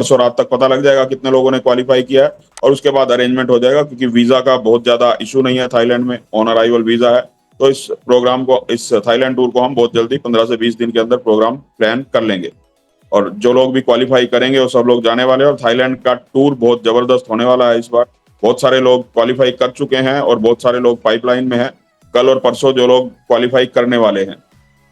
परसों रात तक पता लग जाएगा कितने लोगों ने क्वालिफाई किया है, और उसके बाद अरेंजमेंट हो जाएगा, क्योंकि वीजा का बहुत ज्यादा इशू नहीं है थाईलैंड में, ऑन अराइवल वीजा है। तो इस प्रोग्राम को, इस थाईलैंड टूर को हम बहुत जल्दी 15 से 20 दिन के अंदर प्रोग्राम प्लान कर लेंगे। और जो लोग भी क्वालिफाई करेंगे वो सब लोग जाने वाले हैं, और थाईलैंड का टूर बहुत जबरदस्त होने वाला है इस बार। बहुत सारे लोग क्वालिफाई कर चुके हैं और बहुत सारे लोग पाइपलाइन में हैं। कल और परसों जो लोग क्वालिफाई करने वाले हैं।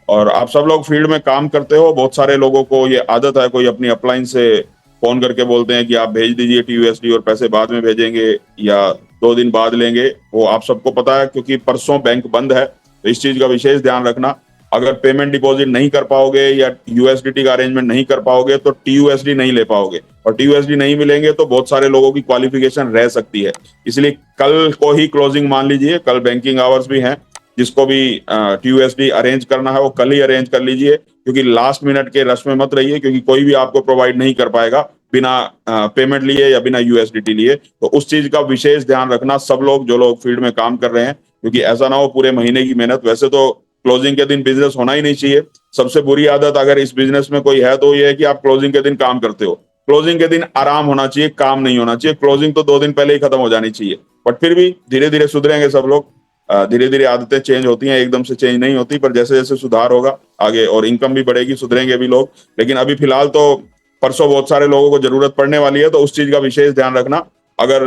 और आप सब लोग फील्ड में काम करते हो, बहुत सारे लोगों को ये आदत है, कोई अपनी अपलाइन से फोन करके बोलते हैं कि आप भेज दीजिए टीयूएसडी और पैसे बाद में भेजेंगे या 2 दिन बाद लेंगे। वो आप सबको पता है, क्योंकि परसों बैंक बंद है, तो इस चीज का विशेष ध्यान रखना। अगर पेमेंट डिपॉजिट नहीं कर पाओगे या यूएसडीटी का अरेंजमेंट नहीं कर पाओगे तो टीयूएसडी नहीं ले पाओगे, और टीयूएसडी नहीं मिलेंगे तो बहुत सारे लोगों की क्वालिफिकेशन रह सकती है। इसलिए कल को ही क्लोजिंग मान लीजिए, कल बैंकिंग आवर्स भी हैं। जिसको भी टीयूएसडी अरेंज करना है वो कल ही अरेंज कर लीजिए, क्योंकि लास्ट मिनट के रश में मत रहिए, क्योंकि कोई भी आपको प्रोवाइड नहीं कर पाएगा बिना पेमेंट लिए या बिना यूएसडीटी लिए। तो उस चीज का विशेष ध्यान रखना सब लोग, जो लोग फील्ड में काम कर रहे हैं, क्योंकि ऐसा ना हो पूरे महीने की मेहनत। वैसे तो क्लोजिंग के दिन बिजनेस होना ही नहीं चाहिए। सबसे बुरी आदत अगर इस बिजनेस में कोई है तो ये है कि आप क्लोजिंग के दिन काम करते हो। क्लोजिंग के दिन आराम होना चाहिए, काम नहीं होना चाहिए। क्लोजिंग तो 2 दिन पहले ही खत्म हो जानी चाहिए। बट फिर भी धीरे धीरे सुधरेंगे सब लोग। धीरे धीरे आदतें चेंज होती हैं, एकदम से चेंज नहीं होती, पर जैसे जैसे सुधार होगा आगे और इनकम भी बढ़ेगी, सुधरेंगे भी लोग। लेकिन अभी फिलहाल तो परसों बहुत सारे लोगों को जरूरत पड़ने वाली है, तो उस चीज का विशेष ध्यान रखना। अगर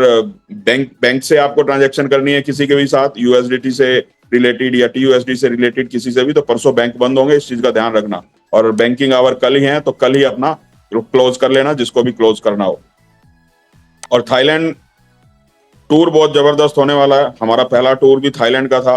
बैंक से आपको ट्रांजेक्शन करनी है किसी के भी साथ, यूएसडीटी से रिलेटेड या टीयूएसडी से रिलेटेड किसी से भी, तो परसों बैंक बंद होंगे, इस चीज का ध्यान रखना। और बैंकिंग आवर कल ही है, तो कल ही अपना क्लोज कर लेना जिसको भी क्लोज करना हो। और थाईलैंड टूर बहुत जबरदस्त होने वाला है। हमारा पहला टूर भी थाईलैंड का था,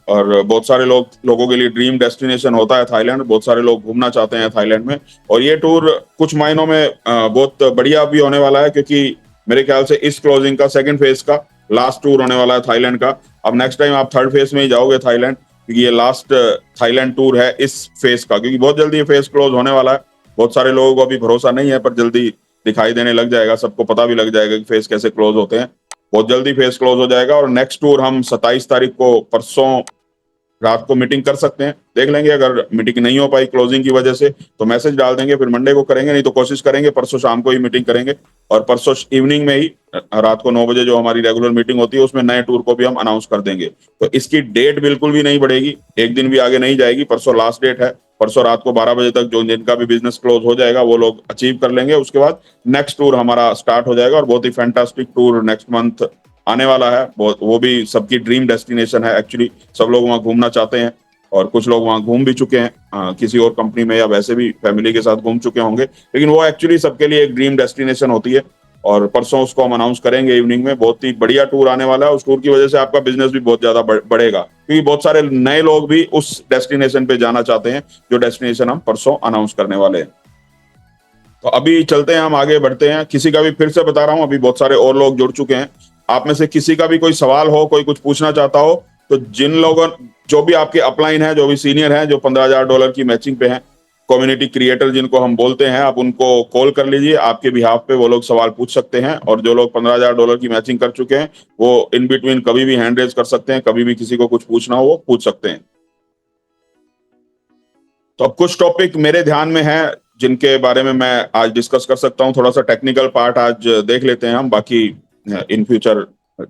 और बहुत सारे लोगों के लिए ड्रीम डेस्टिनेशन होता है थाईलैंड। बहुत सारे लोग घूमना चाहते हैं थाईलैंड में, और ये टूर कुछ महीनों में बहुत बढ़िया भी होने वाला है, क्योंकि मेरे ख्याल से इस क्लोजिंग का सेकंड फेज का लास्ट टूर होने वाला है थाईलैंड का। अब नेक्स्ट टाइम आप थर्ड फेज में ही जाओगे थाईलैंड, क्योंकि ये लास्ट थाईलैंड टूर है इस फेज का, क्योंकि बहुत जल्दी ये फेज क्लोज होने वाला है। बहुत सारे लोगों को अभी भरोसा नहीं है, पर जल्दी दिखाई देने लग जाएगा, सबको पता भी लग जाएगा कि फेज कैसे क्लोज होते हैं। बहुत जल्दी फेज क्लोज हो जाएगा। और नेक्स्ट टूर हम 27 तारीख को परसों रात को मीटिंग कर सकते हैं, देख लेंगे। अगर मीटिंग नहीं हो पाई क्लोजिंग की वजह से तो मैसेज डाल देंगे, फिर मंडे को करेंगे, नहीं तो कोशिश करेंगे परसों शाम को ही मीटिंग करेंगे। और परसों इवनिंग में ही रात को 9 बजे जो हमारी रेगुलर मीटिंग होती है, उसमें नए टूर को भी हम अनाउंस कर देंगे। तो इसकी डेट बिल्कुल भी नहीं बढ़ेगी, एक दिन भी आगे नहीं जाएगी। परसों लास्ट डेट है, परसों रात को 12 बजे तक जो जिनका भी बिजनेस क्लोज हो जाएगा वो लोग अचीव कर लेंगे। उसके बाद नेक्स्ट टूर हमारा स्टार्ट हो जाएगा, और बहुत ही फैंटास्टिक टूर नेक्स्ट मंथ आने वाला है। वो भी सबकी ड्रीम डेस्टिनेशन है एक्चुअली। सब लोग वहाँ घूमना चाहते हैं, और कुछ लोग वहाँ घूम भी चुके हैं, किसी और कंपनी में या वैसे भी फैमिली के साथ घूम चुके होंगे। लेकिन वो एक्चुअली सबके लिए एक ड्रीम डेस्टिनेशन होती है, और परसों उसको हम अनाउंस करेंगे इवनिंग में। बहुत ही बढ़िया टूर आने वाला है। उस टूर की वजह से आपका बिजनेस भी बहुत ज्यादा बढ़ेगा, क्योंकि बहुत सारे नए लोग भी उस डेस्टिनेशन पे जाना चाहते हैं, जो डेस्टिनेशन हम परसों अनाउंस करने वाले हैं। तो अभी चलते हैं, हम आगे बढ़ते हैं। किसी का भी, फिर से बता रहा हूँ, अभी बहुत सारे और लोग जुड़ चुके हैं। आप में से किसी का भी कोई सवाल हो, कोई कुछ पूछना चाहता हो, तो जिन लोगों, जो भी आपके अपलाइन है, जो भी सीनियर हैं, जो $15,000 की मैचिंग पे हैं, कम्युनिटी क्रिएटर जिनको हम बोलते हैं, आप उनको कॉल कर लीजिए। आपके बिहाफ पे वो लोग सवाल पूछ सकते हैं। और जो लोग $15,000 की मैचिंग कर चुके हैं, वो इन बिटवीन कभी भी हैंड रेज कर सकते हैं, कभी भी किसी को कुछ पूछना हो वो पूछ सकते हैं। तो अब कुछ टॉपिक मेरे ध्यान में है जिनके बारे में मैं आज डिस्कस कर सकता हूँ। थोड़ा सा टेक्निकल पार्ट आज देख लेते हैं हम, बाकी इन फ्यूचर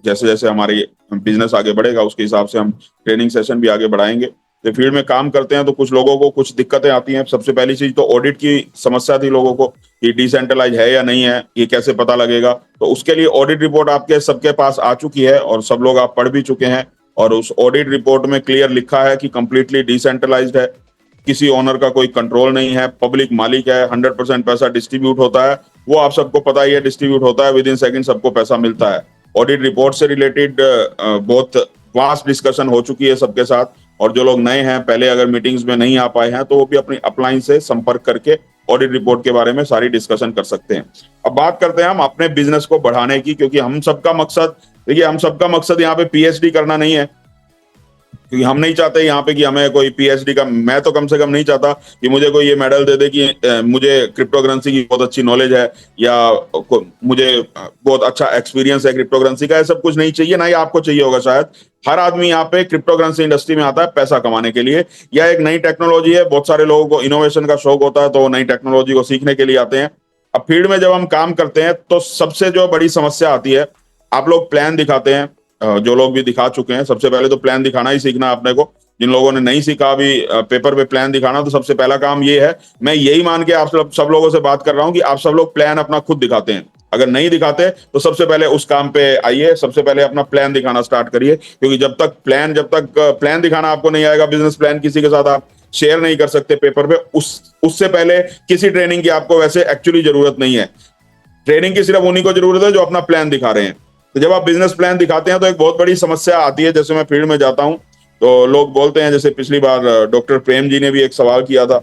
जैसे जैसे हमारी बिजनेस आगे बढ़ेगा उसके हिसाब से हम ट्रेनिंग सेशन भी आगे बढ़ाएंगे। तो फील्ड में काम करते हैं तो कुछ लोगों को कुछ दिक्कतें आती हैं। सबसे पहली चीज तो ऑडिट की समस्या थी लोगों को, कि डिसेंट्रलाइज है या नहीं है, ये कैसे पता लगेगा। तो उसके लिए ऑडिट रिपोर्ट आपके सबके पास आ चुकी है, और सब लोग आप पढ़ भी चुके हैं। और उस ऑडिट रिपोर्ट में क्लियर लिखा है कि कंप्लीटली डिसेंट्रलाइज्ड है, किसी ओनर का कोई कंट्रोल नहीं है, पब्लिक मालिक है, 100% पैसा डिस्ट्रीब्यूट होता है। वो आप सबको पता ही है, डिस्ट्रीब्यूट होता है, विद इन सेकंड सबको पैसा मिलता है। ऑडिट रिपोर्ट से रिलेटेड बहुत वास्ट डिस्कशन हो चुकी है सबके साथ। और जो लोग नए हैं, पहले अगर मीटिंग्स में नहीं आ पाए हैं, तो वो भी अपनी अपलाइन से संपर्क करके ऑडिट रिपोर्ट के बारे में सारी डिस्कशन कर सकते हैं। अब बात करते हैं हम अपने बिजनेस को बढ़ाने की, क्योंकि हम सबका मकसद, देखिए, हम सबका मकसद यहाँ पे पीएचडी करना नहीं है। क्योंकि हम नहीं चाहते यहाँ पे कि हमें कोई पीएचडी का, मैं तो कम से कम नहीं चाहता कि मुझे कोई ये मेडल दे दे कि मुझे क्रिप्टोकरेंसी की बहुत अच्छी नॉलेज है, या मुझे बहुत अच्छा एक्सपीरियंस है क्रिप्टोकरेंसी का। ये सब कुछ नहीं चाहिए, ना ही आपको चाहिए होगा शायद। हर आदमी यहाँ पे क्रिप्टोकरेंसी इंडस्ट्री में आता है पैसा कमाने के लिए, या एक नई टेक्नोलॉजी है। बहुत सारे लोगों को इनोवेशन का शौक होता है, तो वो नई टेक्नोलॉजी को सीखने के लिए आते हैं। अब फील्ड में जब हम काम करते हैं तो सबसे जो बड़ी समस्या आती है, आप लोग प्लान दिखाते हैं, जो लोग भी दिखा चुके हैं, सबसे पहले तो प्लान दिखाना ही सीखना है आपने को। जिन लोगों ने नहीं सीखा अभी पेपर पे प्लान दिखाना, तो सबसे पहला काम ये है, मैं यही मान के आप सब लोगों से बात कर रहा हूं कि आप सब लोग प्लान अपना खुद दिखाते हैं। अगर नहीं दिखाते तो सबसे पहले उस काम पे आइए, सबसे पहले अपना प्लान दिखाना स्टार्ट करिए, क्योंकि जब तक प्लान दिखाना आपको नहीं आएगा, बिजनेस प्लान किसी के साथ आप शेयर नहीं कर सकते पेपर पे, उससे पहले किसी ट्रेनिंग की आपको वैसे एक्चुअली जरूरत नहीं है। ट्रेनिंग की सिर्फ उन्हीं को जरूरत है जो अपना प्लान दिखा रहे हैं। तो जब आप बिजनेस प्लान दिखाते हैं तो एक बहुत बड़ी समस्या आती है। जैसे मैं फील्ड में जाता हूं तो लोग बोलते हैं, जैसे पिछली बार डॉक्टर प्रेम जी ने भी एक सवाल किया था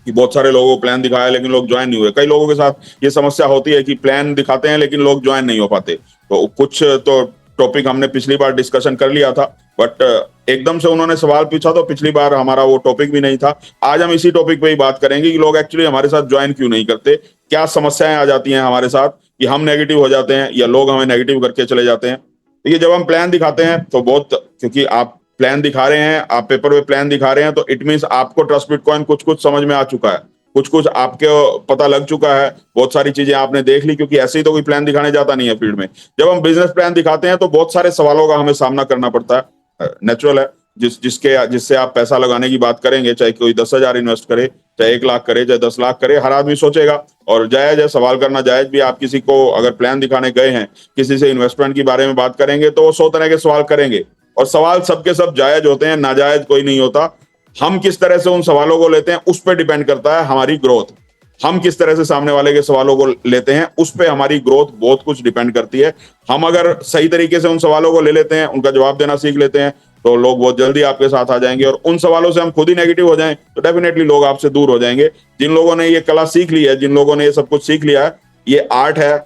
कि बहुत सारे लोगों को प्लान दिखाया लेकिन लोग ज्वाइन नहीं हुए। कई लोगों के साथ ये समस्या होती है कि प्लान दिखाते हैं लेकिन लोग ज्वाइन नहीं हो पाते। तो कुछ तो टॉपिक हमने पिछली बार डिस्कशन कर लिया था, बट एकदम से उन्होंने सवाल पूछा तो पिछली बार हमारा वो टॉपिक भी नहीं था। आज हम इसी टॉपिक पे ही बात करेंगे कि लोग एक्चुअली हमारे साथ ज्वाइन क्यों नहीं करते, क्या समस्याएं आ जाती हैं हमारे साथ कि हम नेगेटिव हो जाते हैं या लोग हमें नेगेटिव करके चले जाते हैं। देखिए, जब हम प्लान दिखाते हैं तो बहुत, क्योंकि आप प्लान दिखा रहे हैं, आप पेपर पे प्लान दिखा रहे हैं, तो इट मीन्स आपको ट्रस्ट बिटकॉइन कुछ कुछ समझ में आ चुका है, कुछ कुछ आपको पता लग चुका है, बहुत सारी चीजें आपने देख ली, क्योंकि ऐसे ही तो कोई प्लान दिखाने जाता नहीं है फील्ड में। जब हम बिजनेस प्लान दिखाते हैं तो बहुत सारे सवालों का हमें सामना करना पड़ता है। नेचुरल है, जिससे आप पैसा लगाने की बात करेंगे, चाहे कोई 10,000 इन्वेस्ट करे, चाहे 1 लाख करे, चाहे 10 लाख करे, हर आदमी सोचेगा, और जायज है, सवाल करना जायज भी। आप किसी को अगर प्लान दिखाने गए हैं, किसी से इन्वेस्टमेंट के बारे में बात करेंगे तो वो 100 तरह के सवाल करेंगे, और सवाल सबके सब जायज होते हैं, नाजायज कोई नहीं होता। हम किस तरह से उन सवालों को लेते हैं उस पर डिपेंड करता है हमारी ग्रोथ। हम किस तरह से सामने वाले के सवालों को लेते हैं उस पे हमारी ग्रोथ बहुत कुछ डिपेंड करती है। हम अगर सही तरीके से उन सवालों को ले लेते हैं, उनका जवाब देना सीख लेते हैं, तो लोग बहुत जल्दी आपके साथ आ जाएंगे। और उन सवालों से हम खुद ही नेगेटिव हो जाएं तो डेफिनेटली लोग आपसे दूर हो जाएंगे। जिन लोगों ने ये कला सीख ली है, जिन लोगों ने ये सब कुछ सीख लिया है, ये आर्ट है,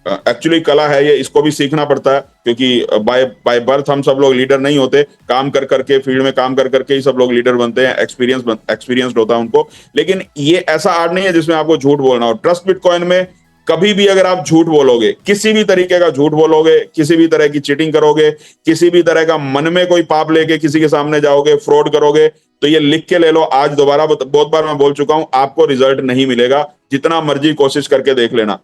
एक्चुअली कला है ये, इसको भी सीखना पड़ता है, क्योंकि बाय बर्थ हम सब लोग लीडर नहीं होते। काम कर करके, फील्ड में काम कर करके ही सब लोग लीडर बनते हैं, एक्सपीरियंस्ड होता है उनको। लेकिन ये ऐसा आर्ट नहीं है जिसमें आपको झूठ बोलना हो। ट्रस्ट बिटकॉइन में कभी भी अगर आप झूठ बोलोगे, किसी भी तरीके का झूठ बोलोगे, किसी भी तरह की चीटिंग करोगे, किसी भी तरह का मन में कोई पाप लेके किसी के सामने जाओगे, फ्रॉड करोगे, तो ये लिख के ले लो, आज दोबारा बहुत बार मैं बोल चुका हूं, आपको रिजल्ट नहीं मिलेगा, जितना मर्जी कोशिश करके देख लेना।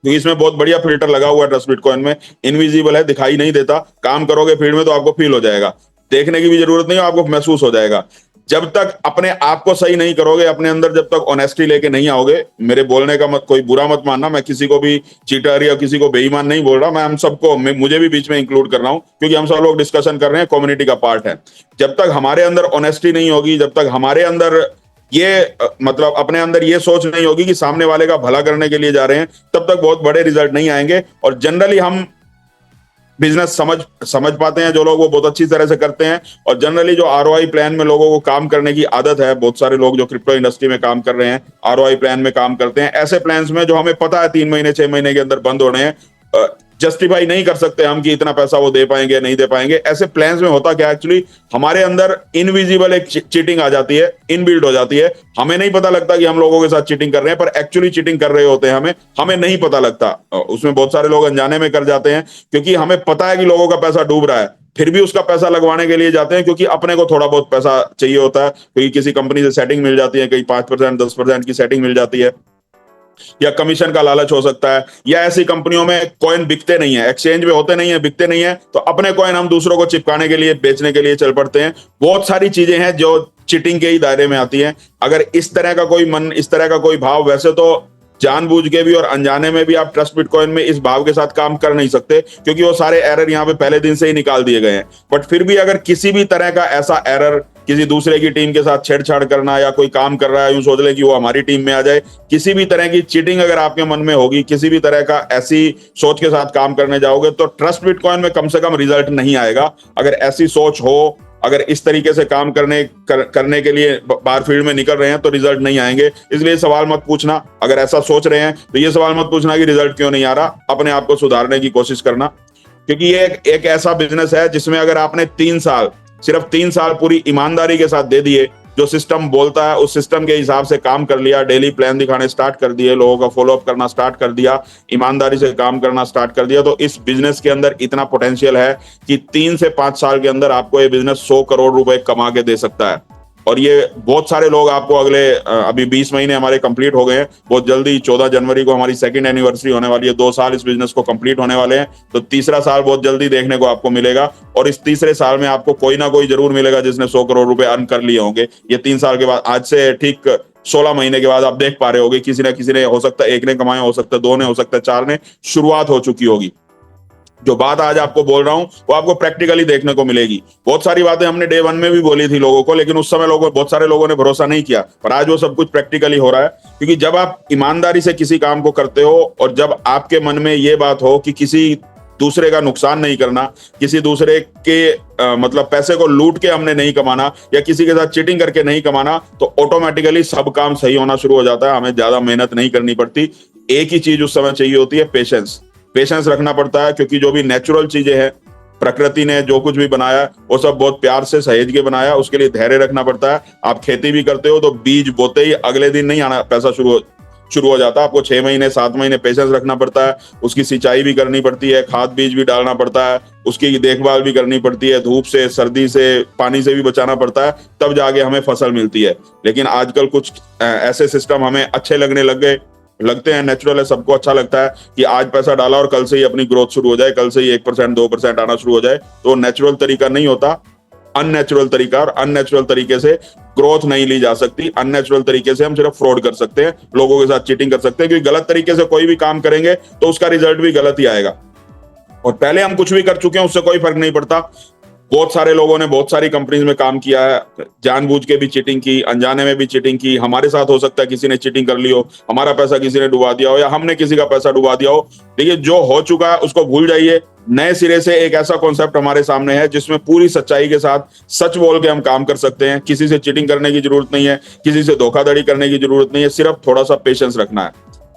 क्योंकि इसमें बहुत बढ़िया फिल्टर लगा हुआ है ट्रस्ट बिटकॉइन में, इनविजिबल है, दिखाई नहीं देता। काम करोगे फील्ड में तो आपको फील हो जाएगा, देखने की भी जरूरत नहीं है, आपको महसूस हो जाएगा। जब तक अपने आप को सही नहीं करोगे, अपने अंदर जब तक ऑनेस्टी लेके नहीं आओगे, मेरे बोलने का कोई बुरा मत मानना, मैं किसी को भी चीटर या किसी को बेईमान नहीं बोल रहा, मैं हम सबको, मुझे भी बीच में इंक्लूड कर रहा हूं, क्योंकि हम सब लोग डिस्कशन कर रहे हैं, कम्युनिटी का पार्ट है। जब तक हमारे अंदर ऑनेस्टी नहीं होगी, जब तक हमारे अंदर ये मतलब अपने अंदर ये सोच नहीं होगी कि सामने वाले का भला करने के लिए जा रहे हैं, तब तक बहुत बड़े रिजल्ट नहीं आएंगे। और जनरली हम बिजनेस समझ पाते हैं जो लोग, वो बहुत अच्छी तरह से करते हैं। और जनरली जो आरओआई प्लान में लोगों को काम करने की आदत है, बहुत सारे लोग जो क्रिप्टो इंडस्ट्री में काम कर रहे हैं आरओआई प्लान में काम करते हैं। ऐसे प्लान्स में जो हमें पता है 3 महीने 6 महीने के अंदर बंद होने हैं, जस्टिफाई नहीं कर सकते हम कि इतना पैसा वो दे पाएंगे नहीं दे पाएंगे। ऐसे प्लान्स में होता क्या, एक्चुअली हमारे अंदर इनविजिबल एक चीटिंग आ जाती है, इनबिल्ड हो जाती है। हमें नहीं पता लगता कि हम लोगों के साथ चीटिंग कर रहे हैं, पर एक्चुअली चीटिंग कर रहे होते हैं, हमें नहीं पता लगता। उसमें बहुत सारे लोग अनजाने में कर जाते हैं, क्योंकि हमें पता है कि लोगों का पैसा डूब रहा है, फिर भी उसका पैसा लगवाने के लिए जाते हैं, क्योंकि अपने को थोड़ा बहुत पैसा चाहिए होता है, क्योंकि किसी कंपनी से सेटिंग मिल जाती है, कहीं 5% 10% की सेटिंग मिल जाती है, या कमीशन का लालच हो सकता है, या ऐसी कंपनियों में कॉइन बिकते नहीं है, एक्सचेंज में होते नहीं है, बिकते नहीं है, तो अपने कॉइन हम दूसरों को चिपकाने के लिए, बेचने के लिए चल पड़ते हैं। बहुत सारी चीजें हैं जो चीटिंग के ही दायरे में आती हैं। अगर इस तरह का कोई मन, इस तरह का कोई भाव, वैसे तो जानबूझ के भी और अनजाने में भी आप ट्रस्ट बिटकॉइन में इस भाव के साथ काम कर नहीं सकते, क्योंकि वो सारे एरर यहाँ पे पहले दिन से ही निकाल दिए गए हैं। बट फिर भी अगर किसी भी तरह का ऐसा एरर, किसी दूसरे की टीम के साथ छेड़छाड़ करना, या कोई काम कर रहा है यूं सोच ले कि वो हमारी टीम में आ जाए, किसी भी तरह की चीटिंग अगर आपके मन में होगी, किसी भी तरह का ऐसी सोच के साथ काम करने जाओगे, तो ट्रस्ट बिटकॉइन में कम से कम रिजल्ट नहीं आएगा। अगर ऐसी सोच हो, अगर इस तरीके से काम करने के लिए बाहर फील्ड में निकल रहे हैं, तो रिजल्ट नहीं आएंगे। इसलिए सवाल मत पूछना, अगर ऐसा सोच रहे हैं तो ये सवाल मत पूछना कि रिजल्ट क्यों नहीं आ रहा, अपने आप को सुधारने की कोशिश करना। क्योंकि ये एक ऐसा बिजनेस है जिसमें अगर आपने 3 साल, सिर्फ 3 साल पूरी ईमानदारी के साथ दे दिए, जो सिस्टम बोलता है उस सिस्टम के हिसाब से काम कर लिया, डेली प्लान दिखाने स्टार्ट कर दिए, लोगों का फॉलोअप करना स्टार्ट कर दिया, ईमानदारी से काम करना स्टार्ट कर दिया, तो इस बिजनेस के अंदर इतना पोटेंशियल है कि 3 से 5 साल के अंदर आपको ये बिजनेस 100 करोड़ रुपए कमा के दे सकता है। और ये बहुत सारे लोग आपको अगले अभी 20 महीने हमारे कंप्लीट हो गए हैं, बहुत जल्दी 14 जनवरी को हमारी सेकंड एनिवर्सरी होने वाली है, 2 साल इस बिजनेस को कंप्लीट होने वाले हैं, तो तीसरा साल बहुत जल्दी देखने को आपको मिलेगा। और इस तीसरे साल में आपको कोई ना कोई जरूर मिलेगा जिसने 100 करोड़ रुपए अर्न कर लिए होंगे। ये 3 साल के बाद, आज से ठीक 16 महीने के बाद आप देख पा रहे होगे, किसी ना किसी ने, हो सकता है एक ने कमाया, हो सकता है 2 ने, हो सकता है 4 ने, शुरुआत हो चुकी होगी। जो बात आज आपको बोल रहा हूं वो आपको प्रैक्टिकली देखने को मिलेगी। बहुत सारी बातें हमने डे 1 में भी बोली थी लोगों को, लेकिन उस समय बहुत सारे लोगों ने भरोसा नहीं किया, पर आज वो सब कुछ प्रैक्टिकली हो रहा है। क्योंकि जब आप ईमानदारी से किसी काम को करते हो और जब आपके मन में ये बात हो कि किसी दूसरे का नुकसान नहीं करना, किसी दूसरे के मतलब पैसे को लूट के हमने नहीं कमाना या किसी के साथ चीटिंग करके नहीं कमाना, तो ऑटोमेटिकली सब काम सही होना शुरू हो जाता है। हमें ज्यादा मेहनत नहीं करनी पड़ती। एक ही चीज उस समय चाहिए होती है, पेशेंस। पेशेंस रखना पड़ता है, क्योंकि जो भी नेचुरल चीजें हैं, प्रकृति ने जो कुछ भी बनाया वो सब बहुत प्यार से सहेज के बनाया, उसके लिए धैर्य रखना पड़ता है। आप खेती भी करते हो तो बीज बोते ही अगले दिन नहीं आना पैसा शुरू हो जाता है। आपको 6 महीने 7 महीने पेशेंस रखना पड़ता है, उसकी सिंचाई भी करनी पड़ती है, खाद बीज भी डालना पड़ता है, उसकी देखभाल भी करनी पड़ती है, धूप से, सर्दी से, पानी से भी बचाना पड़ता है, तब जाके हमें फसल मिलती है। लेकिन आजकल कुछ ऐसे सिस्टम हमें अच्छे लगते हैं, नेचुरल है, सबको अच्छा लगता है कि आज पैसा डाला और कल से ही अपनी ग्रोथ शुरू हो जाए, कल से ही 1% 2% आना शुरू हो जाए। तो नेचुरल तरीका नहीं होता, अननेचुरल तरीका, और अननेचुरल तरीके से ग्रोथ नहीं ली जा सकती। अननेचुरल तरीके से हम सिर्फ फ्रॉड कर सकते हैं, लोगों के साथ चीटिंग कर सकते हैं, क्योंकि गलत तरीके से कोई भी काम करेंगे तो उसका रिजल्ट भी गलत ही आएगा। और पहले हम कुछ भी कर चुके हैं उससे कोई फर्क नहीं पड़ता। बहुत सारे लोगों ने बहुत सारी कंपनीज में काम किया है, जानबूझ के भी चीटिंग की, अनजाने में भी चीटिंग की। हमारे साथ हो सकता है किसी ने चीटिंग कर ली हो, हमारा पैसा किसी ने डुबा दिया हो, या हमने किसी का पैसा डुबा दिया हो। देखिए, जो हो चुका है उसको भूल जाइए। नए सिरे से एक ऐसा कॉन्सेप्ट हमारे सामने है जिसमें पूरी सच्चाई के साथ सच बोल के हम काम कर सकते हैं। किसी से चीटिंग करने की जरूरत नहीं है, किसी से धोखाधड़ी करने की जरूरत नहीं है, सिर्फ थोड़ा सा पेशेंस रखना है।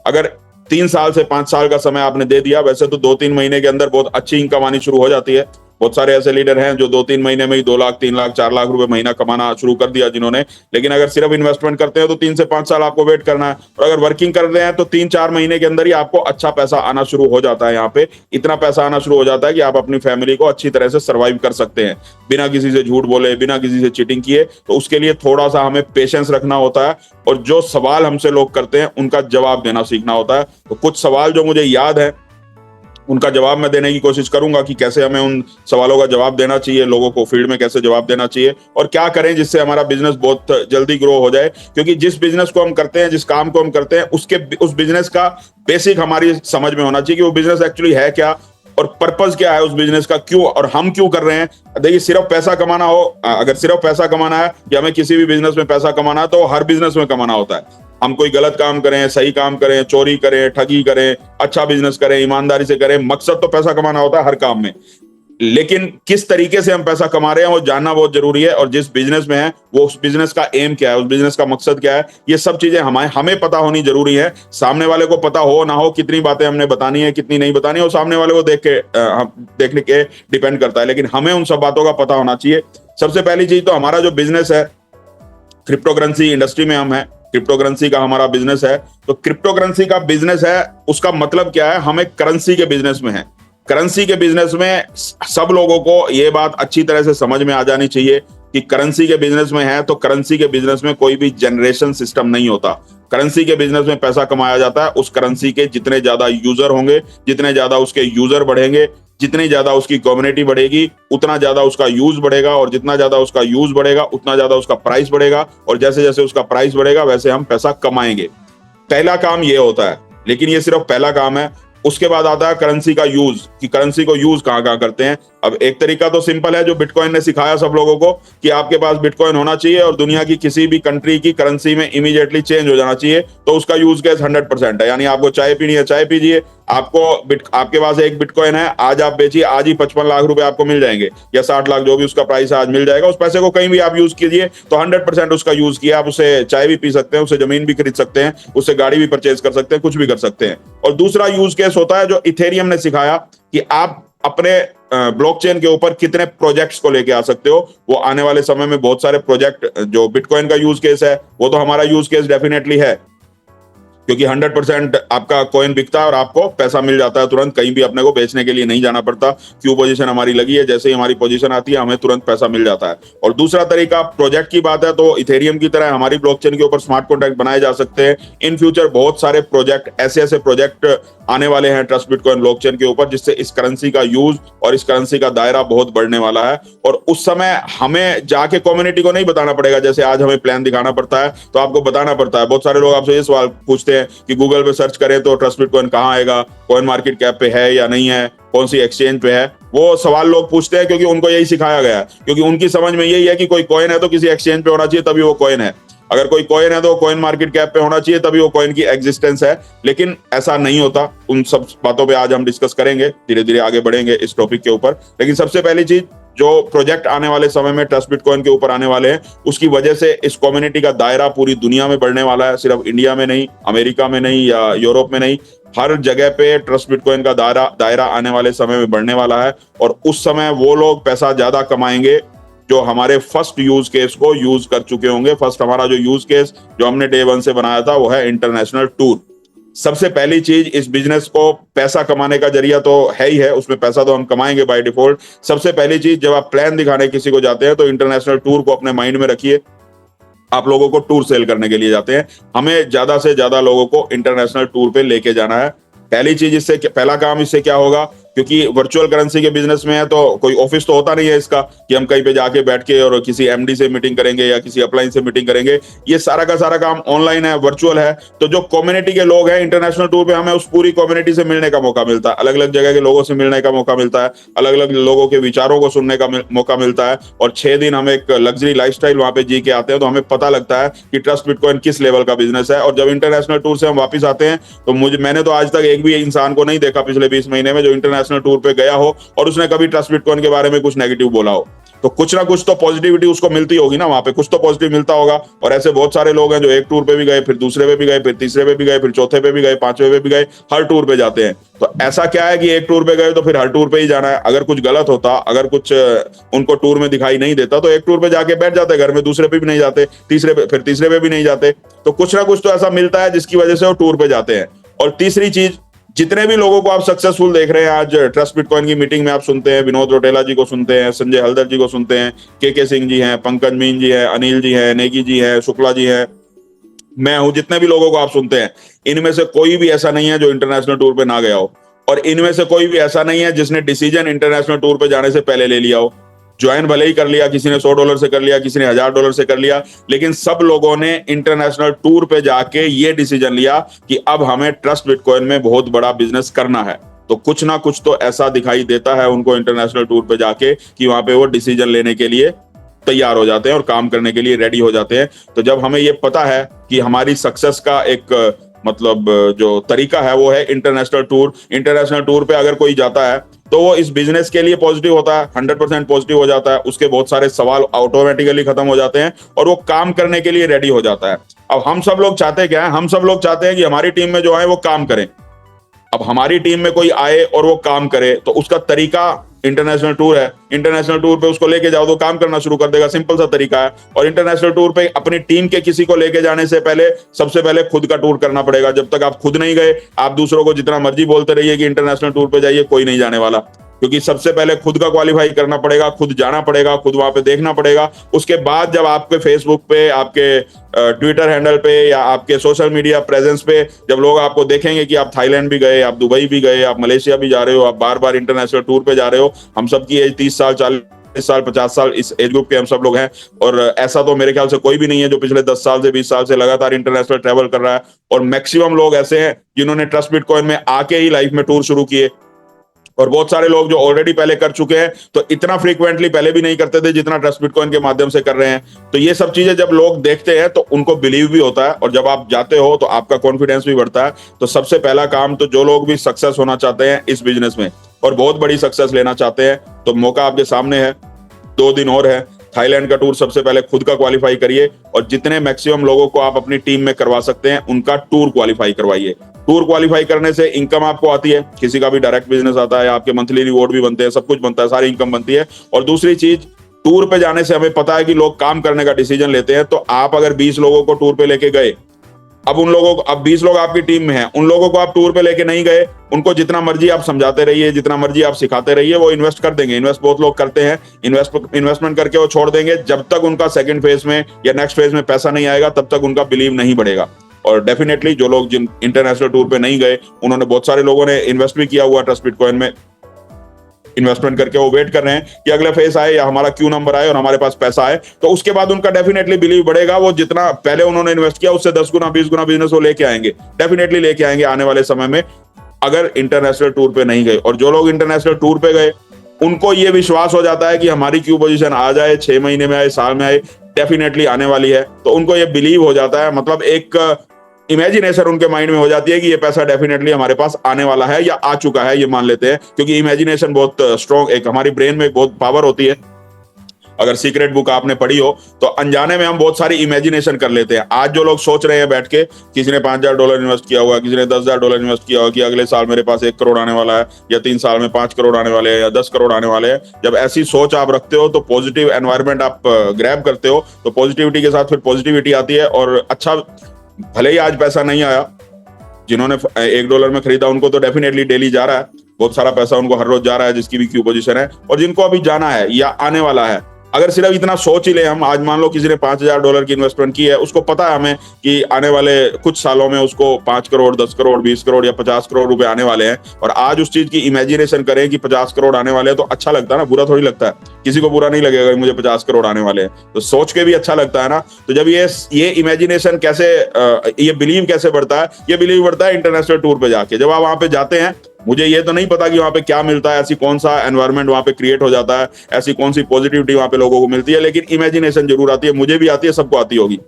अगर 3 साल से 5 साल का समय आपने दे दिया, वैसे तो 2-3 महीने के अंदर बहुत अच्छी इनकम आनी शुरू हो जाती है। बहुत सारे ऐसे लीडर हैं जो 2-3 महीने में ही 2 लाख 3 लाख 4 लाख रुपए महीना कमाना शुरू कर दिया जिन्होंने। लेकिन अगर सिर्फ इन्वेस्टमेंट करते हैं तो 3 से 5 साल आपको वेट करना है, और अगर वर्किंग कर रहे हैं तो 3-4 महीने के अंदर ही आपको अच्छा पैसा आना शुरू हो जाता है। यहाँ पे इतना पैसा आना शुरू हो जाता है कि आप अपनी फैमिली को अच्छी तरह से सर्वाइव कर सकते हैं, बिना किसी से झूठ बोले, बिना किसी से चीटिंग किए। तो उसके लिए थोड़ा सा हमें पेशेंस रखना होता है, और जो सवाल हमसे लोग करते हैं उनका जवाब देना सीखना होता है। तो कुछ सवाल जो मुझे याद है उनका जवाब मैं देने की कोशिश करूंगा कि कैसे हमें उन सवालों का जवाब देना चाहिए, लोगों को फील्ड में कैसे जवाब देना चाहिए, और क्या करें जिससे हमारा बिजनेस बहुत जल्दी ग्रो हो जाए। क्योंकि जिस बिजनेस को हम करते हैं, जिस काम को हम करते हैं, उस बिजनेस का बेसिक हमारी समझ में होना चाहिए कि वो बिजनेस एक्चुअली है क्या, और पर्पस क्या है उस बिजनेस का, क्यों और हम क्यों कर रहे हैं। देखिए, सिर्फ पैसा कमाना हो, अगर सिर्फ पैसा कमाना है या हमें किसी भी बिजनेस में पैसा कमाना है, तो हर बिजनेस में कमाना होता है। हम कोई गलत काम करें, सही काम करें, चोरी करें, ठगी करें, अच्छा बिजनेस करें, ईमानदारी से करें, मकसद तो पैसा कमाना होता है हर काम में। लेकिन किस तरीके से हम पैसा कमा रहे हैं वो जानना बहुत जरूरी है, और जिस बिजनेस में है वो उस बिजनेस का एम क्या है, उस बिजनेस का मकसद क्या है, ये सब चीजें हमें पता होनी जरूरी है। सामने वाले को पता हो ना हो, कितनी बातें हमने बतानी है, कितनी नहीं बतानी है, वो सामने वाले को देखने के डिपेंड करता है, लेकिन हमें उन सब बातों का पता होना चाहिए। सबसे पहली चीज तो हमारा जो बिजनेस है, क्रिप्टो करेंसी इंडस्ट्री में हम है, क्रिप्टो करेंसी का हमारा बिजनेस है। तो क्रिप्टो करेंसी का बिजनेस है, उसका मतलब क्या है, हमें करेंसी के बिजनेस में है। करेंसी के बिजनेस में सब लोगों को ये बात अच्छी तरह से समझ में आ जानी चाहिए कि करेंसी के बिजनेस में है तो करेंसी के बिजनेस में कोई भी जनरेशन सिस्टम नहीं होता। करेंसी के बिजनेस में पैसा कमाया जाता है उस करेंसी के जितने ज्यादा यूजर होंगे, जितने ज्यादा उसके यूजर बढ़ेंगे, जितनी ज्यादा उसकी कम्युनिटी बढ़ेगी, उतना ज्यादा उसका यूज बढ़ेगा, और जितना ज्यादा उसका यूज बढ़ेगा उतना ज्यादा उसका प्राइस बढ़ेगा, और जैसे जैसे उसका प्राइस बढ़ेगा वैसे हम पैसा कमाएंगे। पहला काम ये होता है, लेकिन ये सिर्फ पहला काम है। उसके बाद आता है करेंसी का यूज, कि करेंसी को यूज कहाँ कहाँ करते हैं। अब एक तरीका तो सिंपल है जो बिटकॉइन ने सिखाया सब लोगों को, कि आपके पास बिटकॉइन होना चाहिए और दुनिया की किसी भी कंट्री की करेंसी में इमीडिएटली चेंज हो जाना चाहिए, तो उसका यूज केस 100% है। यानी आपको चाय पीनी है, चाय पीजिए, आपके पास एक बिटकॉइन है, आज आप बेचिए, आज ही 55 लाख रुपए आपको मिल जाएंगे, या 60 लाख, जो भी उसका प्राइस है आज मिल जाएगा। उस पैसे को कहीं भी आप यूज कीजिए तो 100% उसका यूज किया। आप उससे चाय भी पी सकते हैं, उससे जमीन भी खरीद सकते हैं, उससे गाड़ी भी परचेज कर सकते हैं, कुछ भी कर सकते हैं। और दूसरा यूज केस होता है जो इथेरियम ने सिखाया, कि आप अपने ब्लॉकचेन के ऊपर कितने प्रोजेक्ट्स को लेके आ सकते हो। वो आने वाले समय में बहुत सारे प्रोजेक्ट, जो बिटकॉइन का यूज केस है वो तो हमारा यूज केस डेफिनेटली है, क्योंकि 100% आपका कॉइन बिकता है और आपको पैसा मिल जाता है तुरंत, कहीं भी अपने को बेचने के लिए नहीं जाना पड़ता। क्यू पोजीशन हमारी लगी है, जैसे ही हमारी पोजीशन आती है हमें तुरंत पैसा मिल जाता है। और दूसरा तरीका प्रोजेक्ट की बात है तो इथेरियम की तरह हमारी ब्लॉकचेन के ऊपर स्मार्ट कॉन्ट्रैक्ट बनाए जा सकते हैं। इन फ्यूचर बहुत सारे प्रोजेक्ट ऐसे प्रोजेक्ट आने वाले हैं ट्रस्ट बिटकॉइन ब्लॉकचेन के ऊपर, जिससे इस करेंसी का यूज और इस करेंसी का दायरा बहुत बढ़ने वाला है। और उस समय हमें जाके कम्युनिटी को नहीं बताना पड़ेगा, जैसे आज हमें प्लान दिखाना पड़ता है तो आपको बताना पड़ता है। बहुत सारे लोग आपसे ये सवाल पूछते हैं कि गूगल पे सर्च करें तो ट्रस्ट बिटकॉइन कहाँ आएगा, कॉइन मार्केट कैप पे है या नहीं है, कौन सी एक्सचेंज पे है। वो सवाल लोग पूछते हैं क्योंकि उनको यही सिखाया गया है, क्योंकि उनकी समझ में यही है कि कोई कॉइन है तो किसी एक्सचेंज पे होना चाहिए तभी वो कॉइन है, अगर कोई कॉइन है तो कॉइन मार्केट कैप पे होना चाहिए तभी वो कॉइन की एग्जिस्टेंस है। लेकिन ऐसा नहीं होता। उन सब बातों पे आज हम डिस्कस करेंगे, धीरे धीरे आगे बढ़ेंगे इस टॉपिक के ऊपर। लेकिन सबसे पहली चीज, जो प्रोजेक्ट आने वाले समय में ट्रस्ट बिटकॉइन के ऊपर आने वाले हैं, उसकी वजह से इस कम्युनिटी का दायरा पूरी दुनिया में बढ़ने वाला है। सिर्फ इंडिया में नहीं, अमेरिका में नहीं या यूरोप में नहीं, हर जगह पे ट्रस्ट बिटकॉइन का दायरा आने वाले समय में बढ़ने वाला है। और उस समय वो लोग पैसा ज्यादा कमाएंगे जो हमारे फर्स्ट यूज केस को यूज कर चुके होंगे। फर्स्ट हमारा जो यूज केस जो हमने डे 1 से बनाया था वो है इंटरनेशनल टूर। सबसे पहली चीज, इस बिजनेस को पैसा कमाने का जरिया तो है ही है, उसमें पैसा तो हम कमाएंगे बाय डिफॉल्ट। सबसे पहली चीज, जब आप प्लान दिखाने किसी को जाते हैं तो इंटरनेशनल टूर को अपने माइंड में रखिए। आप लोगों को टूर सेल करने के लिए जाते हैं, हमें ज्यादा से ज्यादा लोगों को इंटरनेशनल टूर पे लेके जाना है। पहली चीज, इससे पहला काम इससे क्या होगा, क्योंकि वर्चुअल करेंसी के बिजनेस में है तो कोई ऑफिस तो होता नहीं है इसका कि हम कहीं पे जाके बैठ के और किसी एमडी से मीटिंग करेंगे या किसी अपलाइन से मीटिंग करेंगे। ये सारा का सारा काम ऑनलाइन है, वर्चुअल है। तो जो कम्युनिटी के लोग हैं इंटरनेशनल टूर पे, हमें उस पूरी कम्युनिटी से मिलने का मौका मिलता है, अलग अलग जगह के लोगों से मिलने का मौका मिलता है, अलग अलग लोगों के विचारों को सुनने का मौका मिलता है। और 6 दिन हम एक लग्जरी लाइफस्टाइल वहां पे जी के आते हैं, तो हमें पता लगता है कि ट्रस्ट बिटकॉइन किस लेवल का बिजनेस है। और जब इंटरनेशनल टूर से हम वापस आते हैं तो मैंने तो आज तक एक भी इंसान को नहीं देखा पिछले 20 महीने में जो इंटरनेशनल टूर पे गया हो और उसने कभी ट्रस्ट बिटकॉइन के बारे में कुछ नेगेटिव बोला हो। तो कुछ ना कुछ तो पॉजिटिविटी उसको मिलती होगी ना, वहां पे कुछ तो पॉजिटिव मिलता होगा। और ऐसे बहुत सारे लोग हैं जो एक टूर पे भी गए, फिर दूसरे पे भी गए, फिर तीसरे पे भी गए, फिर चौथे पे भी गए, पांचवे पे भी गए, हर टूर पे जाते हैं। तो ऐसा क्या है कि एक टूर पे गए तो फिर हर टूर पे ही जाना है। अगर कुछ गलत होता, अगर कुछ उनको टूर में दिखाई नहीं देता तो एक टूर पे जाके बैठ जाते घर में, दूसरे पे भी नहीं जाते, तीसरे पे भी नहीं जाते। तो कुछ ना कुछ तो ऐसा मिलता है जिसकी वजह से वो टूर पे जाते हैं। और तीसरी चीज, जितने भी लोगों को आप सक्सेसफुल देख रहे हैं आज ट्रस्ट बिटकॉइन की मीटिंग में, आप सुनते हैं विनोद रोटेला जी को सुनते हैं, संजय हल्दर जी को सुनते हैं, के सिंह जी हैं, पंकज मीन जी हैं, अनिल जी हैं, नेगी जी हैं, शुक्ला जी हैं, मैं हूं, जितने भी लोगों को आप सुनते हैं, इनमें से कोई भी ऐसा नहीं है जो इंटरनेशनल टूर पे ना गया हो। और इनमें से कोई भी ऐसा नहीं है जिसने डिसीजन इंटरनेशनल टूर पे जाने से पहले ले लिया हो। ज्वाइन भले ही कर लिया, किसी ने $100 से कर लिया, किसी ने $1000 से कर लिया, लेकिन सब लोगों ने इंटरनेशनल टूर पे जाके ये डिसीजन लिया कि अब हमें ट्रस्ट बिटकॉइन में बहुत बड़ा बिजनेस करना है। तो कुछ ना कुछ तो ऐसा दिखाई देता है उनको इंटरनेशनल टूर पे जाके कि वहां पे वो डिसीजन लेने के लिए तैयार हो जाते हैं और काम करने के लिए रेडी हो जाते हैं। तो जब हमें ये पता है कि हमारी सक्सेस का एक मतलब जो तरीका है वो है इंटरनेशनल टूर। इंटरनेशनल टूर पे अगर कोई जाता है तो वो इस बिजनेस के लिए पॉजिटिव होता है, 100% पॉजिटिव हो जाता है, उसके बहुत सारे सवाल ऑटोमेटिकली खत्म हो जाते हैं और वो काम करने के लिए रेडी हो जाता है। अब हम सब लोग चाहते क्या है, हम सब लोग चाहते हैं कि हमारी टीम में जो आए वो काम करें। अब हमारी टीम में कोई आए और वो काम करे तो उसका तरीका इंटरनेशनल टूर है। इंटरनेशनल टूर पे उसको लेके जाओ तो काम करना शुरू कर देगा, सिंपल सा तरीका है। और इंटरनेशनल टूर पे अपनी टीम के किसी को लेके जाने से पहले सबसे पहले खुद का टूर करना पड़ेगा। जब तक आप खुद नहीं गए, आप दूसरों को जितना मर्जी बोलते रहिए कि इंटरनेशनल टूर पे जाइए, कोई नहीं जाने वाला। क्योंकि सबसे पहले खुद का क्वालिफाई करना पड़ेगा, खुद जाना पड़ेगा, खुद वहां पे देखना पड़ेगा। उसके बाद जब आपके फेसबुक पे, आपके ट्विटर हैंडल पे या आपके सोशल मीडिया प्रेजेंस पे जब लोग आपको देखेंगे कि आप थाईलैंड भी गए, आप दुबई भी गए, आप मलेशिया भी जा रहे हो, आप बार बार इंटरनेशनल टूर पे जा रहे हो। हम सबकी एज 30 साल, 40 साल, 50 साल, इस एज ग्रुप के हम सब लोग हैं। और ऐसा तो मेरे ख्याल से कोई भी नहीं है जो पिछले 10 साल से 20 साल से लगातार इंटरनेशनल ट्रैवल कर रहा है। और मैक्सिमम लोग ऐसे हैं जिन्होंने ट्रस्ट बिटकॉइन में आके ही लाइफ में टूर शुरू किए। और बहुत सारे लोग जो ऑलरेडी पहले कर चुके हैं, तो इतना फ्रीक्वेंटली पहले भी नहीं करते थे जितना ट्रस्ट बिटकॉइन के माध्यम से कर रहे हैं। तो ये सब चीजें जब लोग देखते हैं तो उनको बिलीव भी होता है, और जब आप जाते हो तो आपका कॉन्फिडेंस भी बढ़ता है। तो सबसे पहला काम, तो जो लोग भी सक्सेस होना चाहते हैं इस बिजनेस में और बहुत बड़ी सक्सेस लेना चाहते हैं, तो मौका आपके सामने है, 2 दिन और है। थाईलैंड का टूर सबसे पहले खुद का क्वालिफाई करिए और जितने मैक्सिमम लोगों को आप अपनी टीम में करवा सकते हैं उनका टूर क्वालिफाई करवाइए। टूर क्वालिफाई करने से इनकम आपको आती है, किसी का भी डायरेक्ट बिजनेस आता है, आपके मंथली रिवॉर्ड भी बनते हैं, सब कुछ बनता है, सारी इनकम बनती है। और दूसरी चीज, टूर पे जाने से हमें पता है कि लोग काम करने का डिसीजन लेते हैं। तो आप अगर 20 लोगों को टूर पे लेके गए अब उन लोगों को, अब 20 लोग आपकी टीम में हैं, उन लोगों को आप टूर पे लेके नहीं गए, उनको जितना मर्जी आप समझाते रहिए, जितना मर्जी आप सिखाते रहिए, वो इन्वेस्ट कर देंगे। इन्वेस्ट बहुत लोग करते हैं, इन्वेस्टमेंट करके वो छोड़ देंगे। जब तक उनका सेकंड फेज में या नेक्स्ट फेज में पैसा नहीं आएगा, तब तक उनका बिलीव नहीं बढ़ेगा। और डेफिनेटली जो लोग जिन इंटरनेशनल टूर पे नहीं गए, उन्होंने, बहुत सारे लोगों ने इन्वेस्ट भी किया हुआ ट्रस्ट बिटकॉइन में, इन्वेस्टमेंट करके वो वेट कर रहे हैं कि अगला फेज आए या हमारा क्यू नंबर आए और हमारे पास पैसा आए, तो उसके बाद उनका डेफिनेटली बिलीव बढ़ेगा। वो जितना पहले उन्होंने इन्वेस्ट किया उससे 10 गुना 20 गुना बिजनेस वो लेके आएंगे, डेफिनेटली लेके आएंगे आने वाले समय में, अगर इंटरनेशनल टूर पे नहीं गए। और जो लोग इंटरनेशनल टूर पे गए, उनको ये विश्वास हो जाता है कि हमारी क्यू पोजीशन आ जाए, 6 महीने में आए, साल में आए, डेफिनेटली आने वाली है, तो उनको ये बिलीव हो जाता है। मतलब एक इमेजिनेशन उनके माइंड में हो जाती है कि ये पैसा डेफिनेटली हमारे पास आने वाला है या आ चुका है, ये मान लेते हैं। क्योंकि इमेजिनेशन बहुत स्ट्रॉन्ग, एक हमारी ब्रेन में बहुत पावर होती है। अगर सीक्रेट बुक आपने पढ़ी हो तो अनजाने में हम बहुत सारी इमेजिनेशन कर लेते हैं। आज जो लोग सोच रहे हैं बैठ के, किसी ने $5,000 इन्वेस्ट किया हुआ, किसी ने $10,000 इन्वेस्ट किया हुआ कि अगले साल मेरे पास 1 करोड़ आने वाला है, या 3 साल में 5 करोड़ आने वाले हैं, या 10 करोड़ आने वाले हैं। जब ऐसी सोच आप रखते हो तो पॉजिटिव एनवायरनमेंट आप ग्रैब करते हो, तो पॉजिटिविटी के साथ फिर पॉजिटिविटी आती है। और अच्छा, भले ही आज पैसा नहीं आया, जिन्होंने $1 में खरीदा उनको तो डेफिनेटली डेली जा रहा है, बहुत सारा पैसा उनको हर रोज जा रहा है, जिसकी भी क्यू पोजीशन है। और जिनको अभी जाना है या आने वाला है, अगर सिर्फ इतना सोच ही ले हम, आज मान लो किसी ने $5,000 की इन्वेस्टमेंट की है, उसको पता है हमें कि आने वाले कुछ सालों में उसको 5 करोड़ 10 करोड़ 20 करोड़ या 50 करोड़ रुपए आने वाले हैं, और आज उस चीज की इमेजिनेशन करें कि 50 करोड़ आने वाले हैं, तो अच्छा लगता है ना, बुरा थोड़ी लगता है। किसी को बुरा नहीं लगेगा कि मुझे 50 करोड़ आने वाले हैं, तो सोच के भी अच्छा लगता है ना। तो जब ये इमेजिनेशन कैसे, ये बिलीव कैसे बढ़ता है? ये बिलीव बढ़ता है इंटरनेशनल टूर पे जाके। जब आप वहां पे जाते हैं, मुझे ये तो नहीं पता कि वहां पे क्या मिलता है, ऐसी कौन सा एनवायरनमेंट वहां पे क्रिएट हो जाता है, ऐसी कौन सी पॉजिटिविटी वहां पे लोगों को मिलती है, लेकिन इमेजिनेशन जरूर आती है। मुझे भी आती है, सबको आती होगी।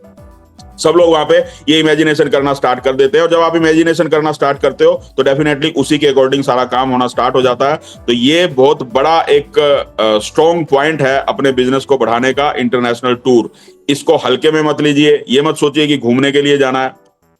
सब लोग वहां पे ये इमेजिनेशन करना स्टार्ट कर देते हैं, और जब आप इमेजिनेशन करना स्टार्ट करते हो तो डेफिनेटली उसी के अकॉर्डिंग सारा काम होना स्टार्ट हो जाता है। तो ये बहुत बड़ा एक स्ट्रॉन्ग पॉइंट है अपने बिजनेस को बढ़ाने का, इंटरनेशनल टूर। इसको हल्के में मत लीजिए। ये मत सोचिए कि घूमने के लिए जाना है।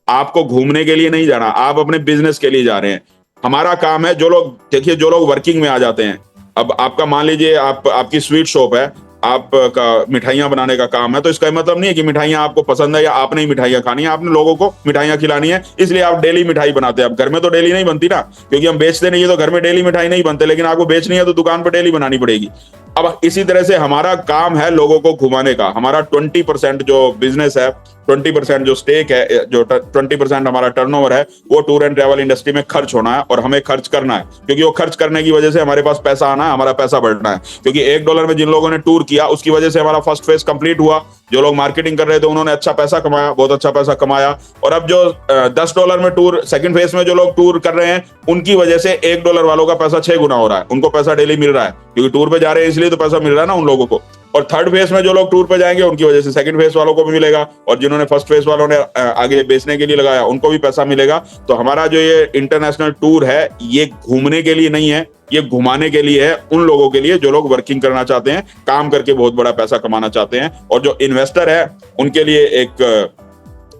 आपको घूमने के लिए नहीं जाना, आप अपने बिजनेस के लिए जा रहे हैं। हमारा काम है, जो लोग, देखिए, जो लोग वर्किंग में आ जाते हैं, अब आपका मान लीजिए आपकी स्वीट शॉप है, आपका मिठाइयां बनाने का काम है, तो इसका मतलब नहीं है कि मिठाइयां आपको पसंद है या आपने ही मिठाइयां खानी है, आपने लोगों को मिठाइयां खिलानी है, इसलिए आप डेली मिठाई बनाते हैं। अब घर में तो डेली नहीं बनती ना, क्योंकि हम बेचते नहीं है, तो घर में डेली मिठाई नहीं बनते, लेकिन आपको बेचनी है तो दुकान पर डेली बनानी पड़ेगी। अब इसी तरह से हमारा काम है लोगों को घुमाने का। हमारा 20% जो बिजनेस है, 20% जो स्टेक है, जो 20% हमारा टर्नओवर है, वो टूर एंड ट्रैवल इंडस्ट्री में खर्च होना है, और हमें खर्च करना है। क्योंकि वो खर्च करने की वजह से हमारे पास पैसा आना है, हमारा पैसा बढ़ना है। क्योंकि $1 में जिन लोगों ने टूर किया, उसकी वजह से हमारा फर्स्ट फेज कंप्लीट हुआ। जो लोग मार्केटिंग कर रहे थे उन्होंने अच्छा पैसा कमाया, बहुत अच्छा पैसा कमाया। और अब जो $10 में टूर, सेकंड फेज में जो लोग टूर कर रहे हैं, उनकी वजह से $1 वालों का पैसा 6 गुना हो रहा है। उनको पैसा डेली मिल रहा है, क्योंकि टूर पे जा रहे हैं इसलिए तो पैसा मिल रहा है ना उन लोगों को। और थर्ड फेज में जो लोग टूर पे जाएंगे, उनकी वजह से सेकंड फेज वालों को भी मिलेगा, और जिन्होंने फर्स्ट फेज वालों ने आगे बेचने के लिए लगाया, उनको भी पैसा मिलेगा। तो हमारा जो ये इंटरनेशनल टूर है, ये घूमने के लिए नहीं है, ये घुमाने के लिए है, उन लोगों के लिए जो लोग वर्किंग करना चाहते हैं, काम करके बहुत बड़ा पैसा कमाना चाहते हैं। और जो इन्वेस्टर है, उनके लिए एक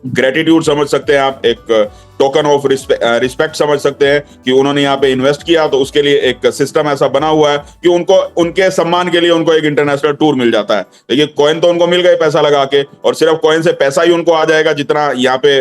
ग्रेटिट्यूड समझ सकते हैं आप, एक टोकन ऑफ रिस्पेक्ट समझ सकते हैं कि उन्होंने यहाँ पे इन्वेस्ट किया, तो उसके लिए एक सिस्टम ऐसा बना हुआ है कि उनको, उनके सम्मान के लिए उनको एक इंटरनेशनल टूर मिल जाता है। देखिए, कॉइन तो उनको मिल गए पैसा लगा के, और सिर्फ कॉइन से पैसा ही उनको आ जाएगा जितना यहाँ पे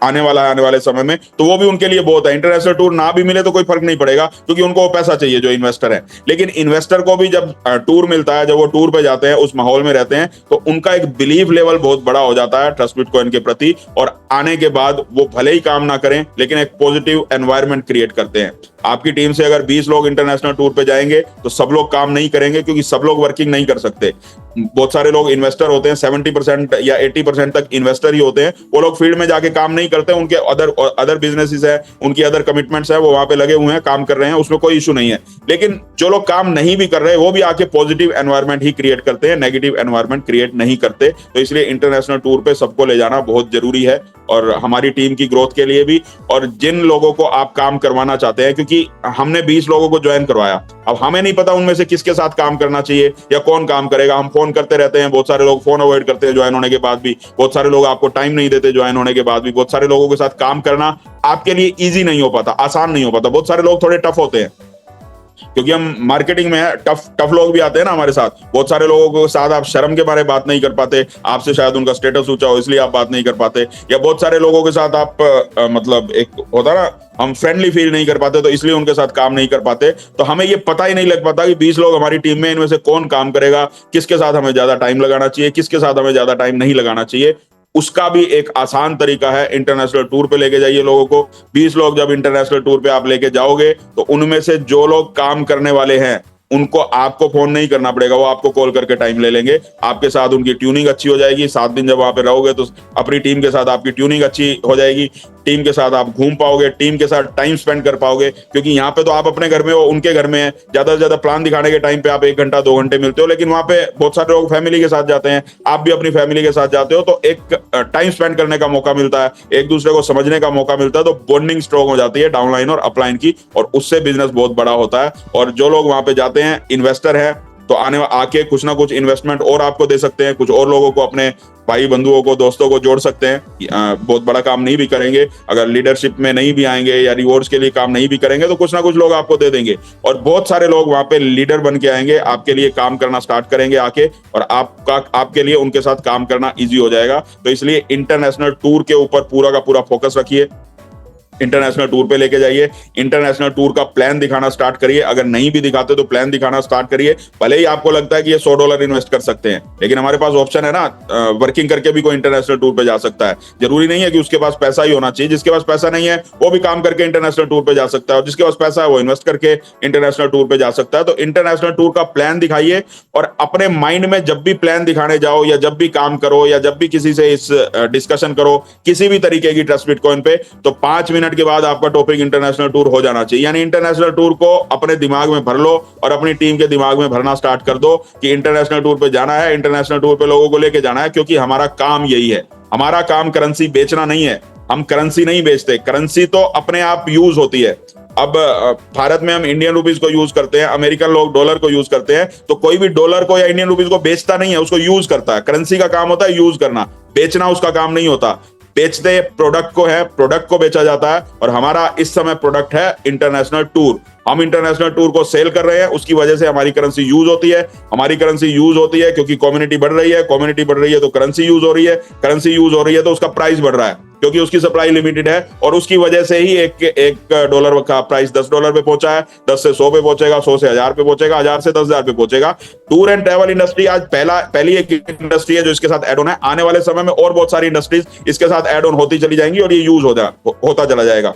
आने वाला है, आने वाले समय में, तो वो भी उनके लिए बहुत है। इंटरनेशनल टूर ना भी मिले तो कोई फर्क नहीं पड़ेगा, क्योंकि उनको वो पैसा चाहिए जो इन्वेस्टर है। लेकिन इन्वेस्टर को भी जब टूर मिलता है, जब वो टूर पे जाते हैं, उस माहौल में रहते हैं, तो उनका एक बिलीव लेवल बहुत बड़ा हो जाता है ट्रस्ट बिटकॉइन के प्रति, और आने के बाद वो भले ही काम ना करें, लेकिन एक पॉजिटिव एनवायरनमेंट क्रिएट करते हैं। आपकी टीम से अगर 20 लोग इंटरनेशनल टूर पे जाएंगे, तो सब लोग काम नहीं करेंगे, क्योंकि सब लोग वर्किंग नहीं कर सकते। बहुत सारे लोग इन्वेस्टर होते हैं, 70% या 80% तक इन्वेस्टर ही होते हैं। वो लोग फील्ड में जाके काम नहीं करते, उनके अदर बिजनेसेस है, उनकी अदर कमिटमेंट्स है, वो वहां पे लगे हुए हैं, काम कर रहे हैं, उसमें कोई इशू नहीं है। लेकिन जो लोग काम नहीं भी कर रहे, वो भी आके पॉजिटिव एनवायरनमेंट ही क्रिएट करते हैं, नेगेटिव एनवायरनमेंट क्रिएट नहीं करते। तो इसलिए इंटरनेशनल टूर पे सबको ले जाना बहुत जरूरी है, और हमारी टीम की ग्रोथ के लिए भी, और जिन लोगों को आप काम करवाना चाहते हैं, क्योंकि हमने 20 लोगों को ज्वाइन करवाया, अब हमें नहीं पता उनमें से किसके साथ काम करना चाहिए या कौन काम करेगा। हम फोन करते रहते हैं, बहुत सारे लोग फोन अवॉइड करते हैं ज्वाइन होने के बाद भी, बहुत सारे लोग आपको टाइम नहीं देते ज्वाइन होने के बाद भी, बहुत सारे लोगों के साथ काम करना आपके लिए इजी नहीं हो पाता, आसान नहीं हो पाता। बहुत सारे लोग थोड़े टफ होते हैं, क्योंकि हम मार्केटिंग में है, टफ टफ लोग भी आते हैं ना हमारे साथ। बहुत सारे लोगों के साथ आप शर्म के बारे बात नहीं कर पाते, आपसे शायद उनका स्टेटस ऊंचा हो इसलिए आप बात नहीं कर पाते, या बहुत सारे लोगों के साथ आप मतलब एक होता ना, हम फ्रेंडली फील नहीं कर पाते तो इसलिए उनके साथ काम नहीं कर पाते। तो हमें ये पता ही नहीं लग पाता कि 20 लोग हमारी टीम में, इनमें से कौन काम करेगा, किसके साथ हमें ज्यादा टाइम लगाना चाहिए, किसके साथ हमें ज्यादा टाइम नहीं लगाना चाहिए। उसका भी एक आसान तरीका है, इंटरनेशनल टूर पे लेके जाइए लोगों को। 20 लोग जब इंटरनेशनल टूर पे आप लेके जाओगे तो उनमें से जो लोग काम करने वाले हैं उनको आपको फोन नहीं करना पड़ेगा, वो आपको कॉल करके टाइम ले लेंगे, आपके साथ उनकी ट्यूनिंग अच्छी हो जाएगी। 7 दिन जब वहां पे रहोगे तो अपनी टीम के साथ आपकी ट्यूनिंग अच्छी हो जाएगी, टीम के साथ आप घूम पाओगे, टीम के साथ टाइम स्पेंड कर पाओगे। क्योंकि यहाँ पे तो आप अपने घर में हो, उनके घर में है, ज्यादा से ज्यादा प्लान दिखाने के टाइम पे आप 1 घंटा 2 घंटे मिलते हो, लेकिन वहां पे बहुत सारे लोग फैमिली के साथ जाते हैं, आप भी अपनी फैमिली के साथ जाते हो, तो एक टाइम स्पेंड करने का मौका मिलता है, एक दूसरे को समझने का मौका मिलता है, तो बॉन्डिंग स्ट्रॉन्ग हो जाती है डाउनलाइन और अपलाइन की, और उससे बिजनेस बहुत बड़ा होता है। और जो लोग वहां पे जाते हैं इन्वेस्टर है, तो आके कुछ ना कुछ इन्वेस्टमेंट और आपको दे सकते हैं, कुछ और लोगों को, अपने भाई बंधुओं को, दोस्तों को जोड़ सकते हैं। बहुत बड़ा काम नहीं भी करेंगे, अगर लीडरशिप में नहीं भी आएंगे या रिवॉर्ड्स के लिए काम नहीं भी करेंगे तो कुछ ना कुछ लोग आपको दे देंगे, और बहुत सारे लोग वहां पे लीडर बन के आएंगे, आपके लिए काम करना स्टार्ट करेंगे आके, और आपके लिए उनके साथ काम करना ईजी हो जाएगा। तो इसलिए इंटरनेशनल टूर के ऊपर पूरा का पूरा फोकस रखिए, इंटरनेशनल टूर पे लेके जाइए, इंटरनेशनल टूर का प्लान दिखाना स्टार्ट करिए। अगर नहीं भी दिखाते तो प्लान दिखाना स्टार्ट करिए। भले ही आपको लगता है कि ये $100 इन्वेस्ट कर सकते हैं, लेकिन हमारे पास ऑप्शन है ना, वर्किंग करके भी कोई इंटरनेशनल टूर पे जा सकता है। जरूरी नहीं है कि उसके पास पैसा ही होना चाहिए, जिसके पास पैसा नहीं है वो भी काम करके इंटरनेशनल टूर पे जा सकता है, और जिसके पास पैसा है वो इन्वेस्ट करके इंटरनेशनल टूर पे जा सकता है। तो इंटरनेशनल टूर का प्लान दिखाइए, और अपने माइंड में जब भी प्लान दिखाने जाओ, या जब भी काम करो, या जब भी किसी से इस डिस्कशन करो किसी भी तरीके की ट्रस्ट बिटकॉइन पे, तो 5 मिनट के बाद आपका टॉपिक इंटरनेशनल टूर हो जाना चाहिए। यानी इंटरनेशनल टूर को अपने दिमाग में भर लो और अपनी टीम के दिमाग में भरना स्टार्ट कर दो कि इंटरनेशनल टूर पे जाना है, इंटरनेशनल टूर पे लोगों को लेके जाना है, क्योंकि हमारा काम यही है। हमारा काम करेंसी बेचना नहीं है, हम करेंसी नहीं बेचते, करेंसी तो अपने आप यूज होती है। अब भारत में हम इंडियन रुपीज को यूज करते हैं, अमेरिकन लोग डॉलर को यूज करते हैं, तो कोई भी डॉलर को या इंडियन रुपीज को बेचता नहीं है, उसको यूज करता है। करेंसी का काम होता है यूज करना, बेचना उसका काम नहीं होता। बेचते प्रोडक्ट को है, प्रोडक्ट को बेचा जाता है, और हमारा इस समय प्रोडक्ट है इंटरनेशनल टूर। हम इंटरनेशनल टूर को सेल कर रहे हैं, उसकी वजह से हमारी करेंसी यूज होती है। हमारी करेंसी यूज होती है क्योंकि कम्युनिटी बढ़ रही है, कम्युनिटी बढ़ रही है तो करेंसी यूज हो रही है, करेंसी यूज हो रही है तो उसका प्राइस बढ़ रहा है, क्योंकि उसकी सप्लाई लिमिटेड है, और उसकी वजह से ही एक डॉलर का प्राइस $10 पे पहुंचा है, 10 से 100 पे पहुंचेगा, 100 से 1000 पे पहुंचेगा, 1000 से 10,000 पे पहुंचेगा। टूर एंड ट्रैवल इंडस्ट्री आज पहली एक इंडस्ट्री है जो इसके साथ एड ऑन है। आने वाले समय में और बहुत सारी इंडस्ट्रीज इसके साथ एड ऑन होती चली जाएंगी, और ये यूज होता चला जाएगा।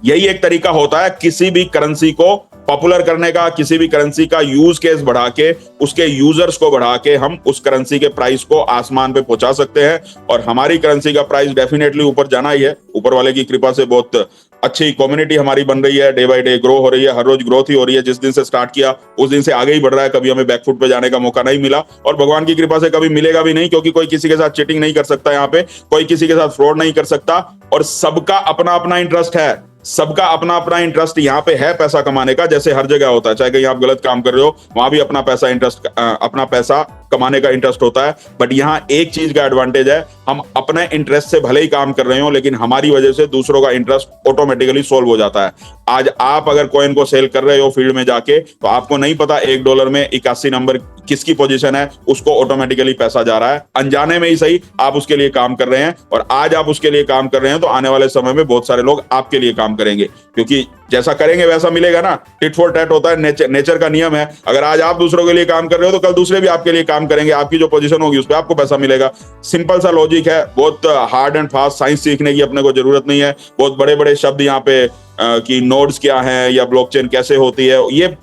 यही एक तरीका होता है किसी भी करेंसी को पॉपुलर करने का, किसी भी करेंसी का यूज केस बढ़ा के, उसके यूजर्स को बढ़ा के हम उस करेंसी के प्राइस को आसमान पे पहुंचा सकते हैं। और हमारी करेंसी का प्राइस डेफिनेटली ऊपर जाना ही है, ऊपर वाले की कृपा से बहुत अच्छी कम्युनिटी हमारी बन रही है, डे बाय डे ग्रो हो रही है, हर रोज ग्रोथ ही हो रही है। जिस दिन से स्टार्ट किया उस दिन से आगे ही बढ़ रहा है, कभी हमें बैकफुट पे जाने का मौका नहीं मिला, और भगवान की कृपा से कभी मिलेगा भी नहीं, क्योंकि कोई किसी के साथ चीटिंग नहीं कर सकता, यहाँ पे कोई किसी के साथ फ्रॉड नहीं कर सकता, और सबका अपना अपना इंटरेस्ट है, सबका अपना अपना इंटरेस्ट यहाँ पे है पैसा कमाने का। जैसे हर जगह होता है, चाहे कहीं आप गलत काम कर रहे हो, वहां भी अपना पैसा कमाने का इंटरेस्ट होता है। बट यहाँ एक चीज का एडवांटेज है, हम अपने इंटरेस्ट से भले ही काम कर रहे हो, लेकिन हमारी वजह से दूसरों का इंटरेस्ट ऑटोमेटिकली सोल्व हो जाता है। आज आप अगर कॉइन को सेल कर रहे हो फील्ड में जाके, तो आपको नहीं पता $1 में 81 नंबर किसकी पोजीशन है, उसको ऑटोमेटिकली पैसा जा रहा है, अनजाने में ही सही आप उसके लिए काम कर रहे हैं। और आज आप उसके लिए काम कर रहे हैं तो आने वाले समय में बहुत सारे लोग आपके लिए काम करेंगे, क्योंकि जैसा करेंगे वैसा मिलेगा ना। टिट फॉर टैट होता है, नेचर का नियम है। अगर आज आप दूसरों के लिए काम कर रहे हो तो कल दूसरे भी आपके लिए काम करेंगे, आपकी जो पोजीशन होगी उस पर आपको पैसा मिलेगा। सिंपल सा लॉजिक है, बहुत हार्ड एंड फास्ट साइंस सीखने की अपने को जरूरत नहीं है। बहुत बड़े बड़े शब्द यहाँ पे कि नोड्स क्या है या ब्लॉकचेन कैसे होती है,